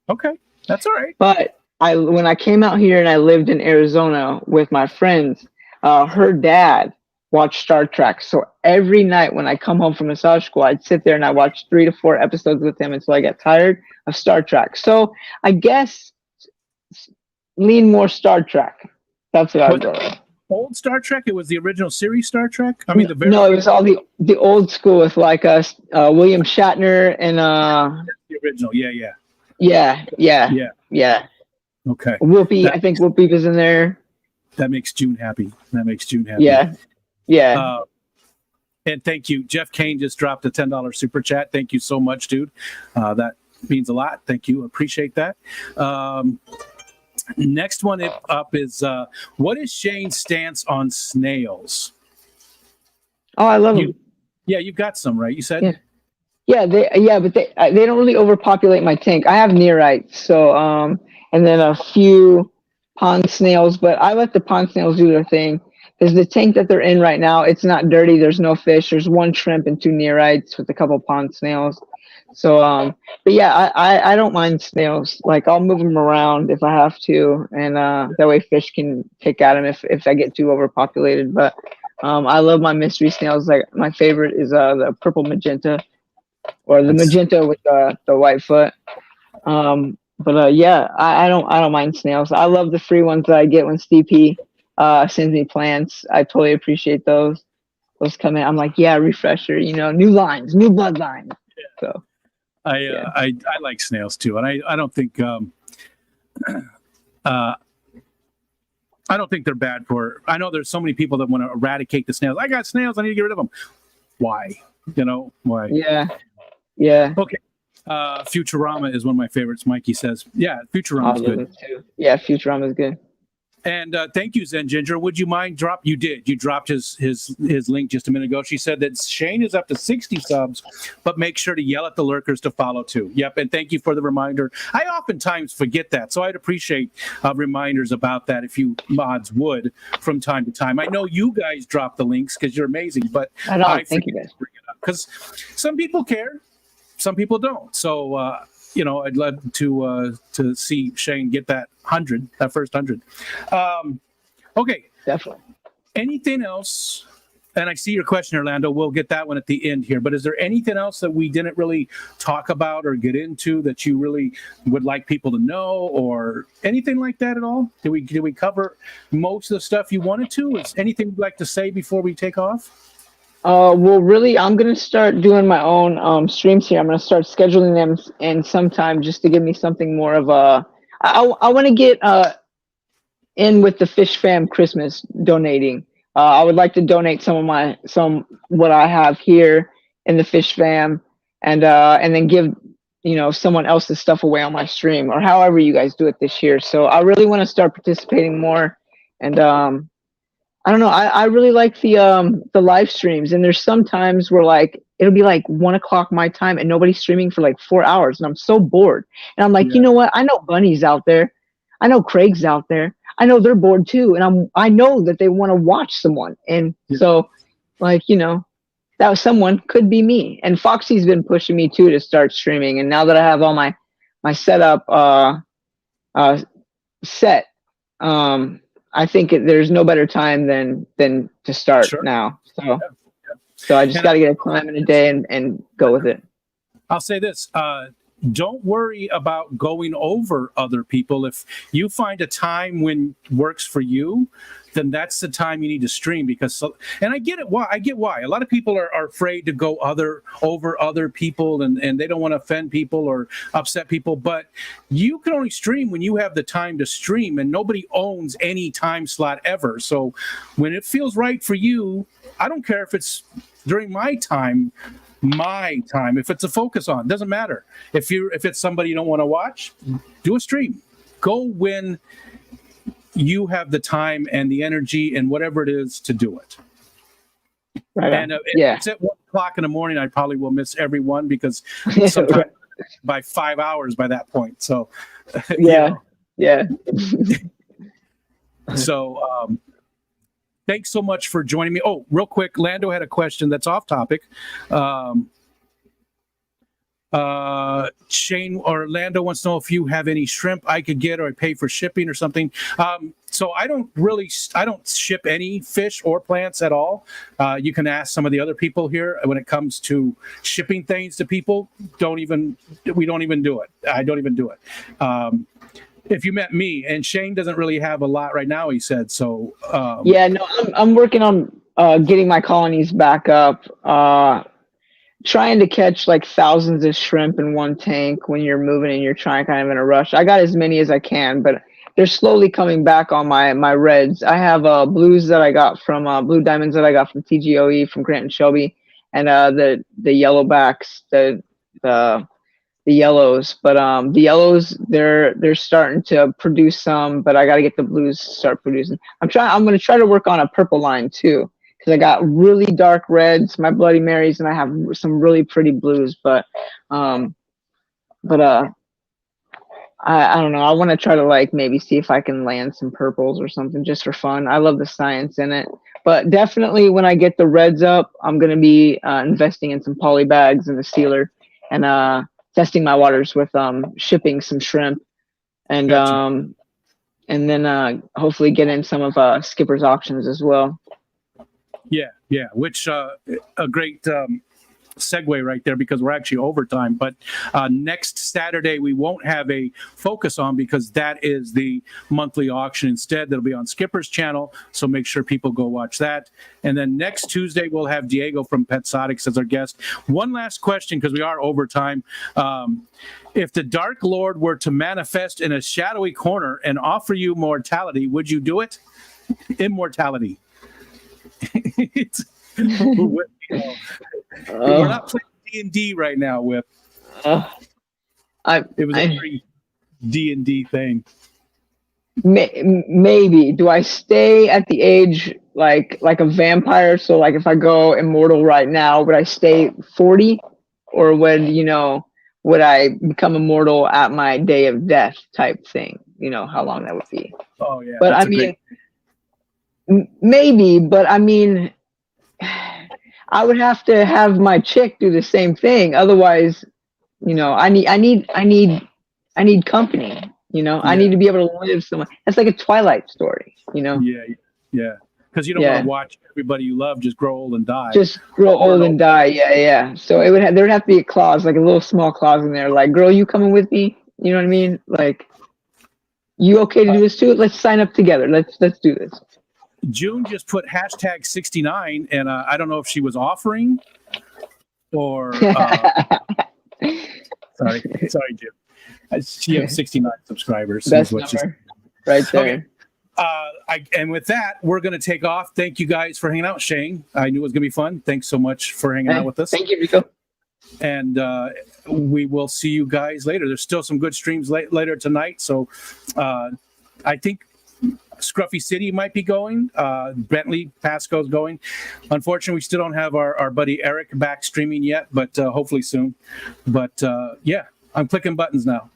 Okay, that's all right. But when I came out here and I lived in Arizona with my friends, her dad watched Star Trek. So every night when I come home from massage school, I'd sit there and I watched 3 to 4 episodes with him until I got tired of Star Trek. So I guess lean more Star Trek. That's what I would go with. Old Star Trek? It was the original series Star Trek? I mean, it was all the old school with like William Shatner and the original. Yeah. Okay. Whoopi, I think Whoopi was in there. That makes June happy. Yeah. And thank you. Jeff Kane just dropped a $10 super chat. Thank you so much, dude. That means a lot. Thank you. Appreciate that. Next one up is what is Shayne's stance on snails? Oh, I love them. Yeah, you've got some, right? You said. Yeah, but they don't really overpopulate my tank. I have neorites, so and then a few pond snails, but I let the pond snails do their thing because the tank that they're in right now, it's not dirty. There's no fish. There's 1 shrimp and 2 neorites with a couple pond snails. So, but yeah, I don't mind snails. Like I'll move them around if I have to, and that way fish can pick at them if I get too overpopulated. But I love my mystery snails. Like my favorite is the purple magenta, or the magenta with the white foot. But yeah, I don't mind snails. I love the free ones that I get when Steve P sends me plants. I totally appreciate those. come in. I'm like, yeah, refresher, new lines, new bloodlines. So I like snails too, and I don't think I don't think they're bad for. I know there's so many people that want to eradicate the snails. I got snails. I need to get rid of them. Why? Why? Yeah. Yeah. Okay. Futurama is one of my favorites. Mikey says, "Yeah, Futurama's good." Too. Yeah, Futurama's good. And thank you, Zen Ginger. Would you mind You did. You dropped his link just a minute ago. She said that Shayne is up to 60 subs, but make sure to yell at the lurkers to follow too. Yep, and thank you for the reminder. I oftentimes forget that, so I'd appreciate reminders about that if you mods would from time to time. I know you guys drop the links because you're amazing, but I thank you guys. Because some people care, some people don't. So I'd love to see Shayne get that first 100. Okay. Definitely. Anything else? And I see your question, Orlando. We'll get that one at the end here. But is there anything else that we didn't really talk about or get into that you really would like people to know, or anything like that at all? Did we cover most of the stuff you wanted to? Is anything you'd like to say before we take off? Well, really, I'm going to start doing my own streams here. I'm going to start scheduling them in sometime just to give me something more of a... I want to get in with the Fish Fam Christmas donating. I would like to donate some what I have here in the Fish Fam, and then give someone else's stuff away on my stream, or however you guys do it this year. So I really want to start participating more, and I don't know. I really like the live streams, and there's some times where like it'll be like 1 o'clock my time and nobody's streaming for like 4 hours, and I'm so bored. And I'm like, You know what? I know Bunny's out there, I know Craig's out there, I know they're bored too, and I know that they want to watch someone, and so like that someone could be me. And Foxy's been pushing me too to start streaming, and now that I have all my setup set, I think there's no better time than to start now. So I just got to get a time in a day and go with it. I'll say this. Don't worry about going over other people. If you find a time when works for you, then that's the time you need to stream, and I get it. I get why. A lot of people are afraid to go over other people, and they don't want to offend people or upset people. But you can only stream when you have the time to stream, and nobody owns any time slot ever. So when it feels right for you, I don't care if it's during my time, if it's a focus on, doesn't matter. If it's somebody you don't want to watch, do a stream. Go when you have the time and the energy and whatever it is to do it. Right. And if it's at 1 o'clock in the morning, I probably will miss everyone, because sometimes by 5 hours by that point. So yeah. So thanks so much for joining me. Oh, real quick, Lando had a question that's off topic. Shayne or Lando wants to know if you have any shrimp I could get, or I pay for shipping or something. So I don't ship any fish or plants at all. You can ask some of the other people here when it comes to shipping things to people. We don't even do it. I don't even do it. If you met me, and Shayne doesn't really have a lot right now, he said. So I'm working on getting my colonies back up. Trying to catch like thousands of shrimp in one tank when you're moving and you're trying kind of in a rush. I got as many as I can, but they're slowly coming back on my reds. I have blues that I got from blue diamonds that I got from TGOE from Grant and Shelby, and the yellowbacks, the yellows. But the yellows, they're starting to produce some, but I got to get the blues to start producing. I'm going to try to work on a purple line too, because I got really dark reds, my Bloody Marys, and I have some really pretty blues. But I don't know. I want to try to like maybe see if I can land some purples or something just for fun. I love the science in it. But definitely when I get the reds up, I'm going to be investing in some poly bags and a sealer, and testing my waters with shipping some shrimp, and Gotcha. And then hopefully get in some of Skipper's auctions as well. Yeah, which a great segue right there because we're actually overtime. But next Saturday we won't have a focus on because that is the monthly auction instead. That'll be on Skipper's channel, so make sure people go watch that. And then next Tuesday we'll have Diego from Petsotics as our guest. One last question because we are overtime. If the Dark Lord were to manifest in a shadowy corner and offer you mortality, would you do it? Immortality. We're not playing D&D right now, Whip. It was a very D&D thing. Maybe. Do I stay at the age like a vampire? So like if I go immortal right now, would I stay 40? Or would I become immortal at my day of death type thing? You know, how long that would be. Oh, yeah. But I mean, maybe, but I mean, I would have to have my chick do the same thing. Otherwise, I need company. I need to be able to live somewhere. That's like a Twilight story. Yeah. Because you don't want to watch everybody you love just grow old and die. Just grow old and die. Yeah. So there would have to be a clause, like a little small clause in there, like, "Girl, you coming with me?" You know what I mean? Like, you okay to do this too? Let's sign up together. Let's do this. June just put hashtag 69, and I don't know if she was offering or sorry, June. She has 69 subscribers. Best number right there. Okay. And with that, we're going to take off. Thank you guys for hanging out, Shayne. I knew it was going to be fun. Thanks so much for hanging out with us. Thank you, Rico. And we will see you guys later. There's still some good streams later tonight. So I think Scruffy City might be going. Bentley Pasco's going. Unfortunately, we still don't have our buddy Eric back streaming yet, but hopefully soon. But yeah, I'm clicking buttons now.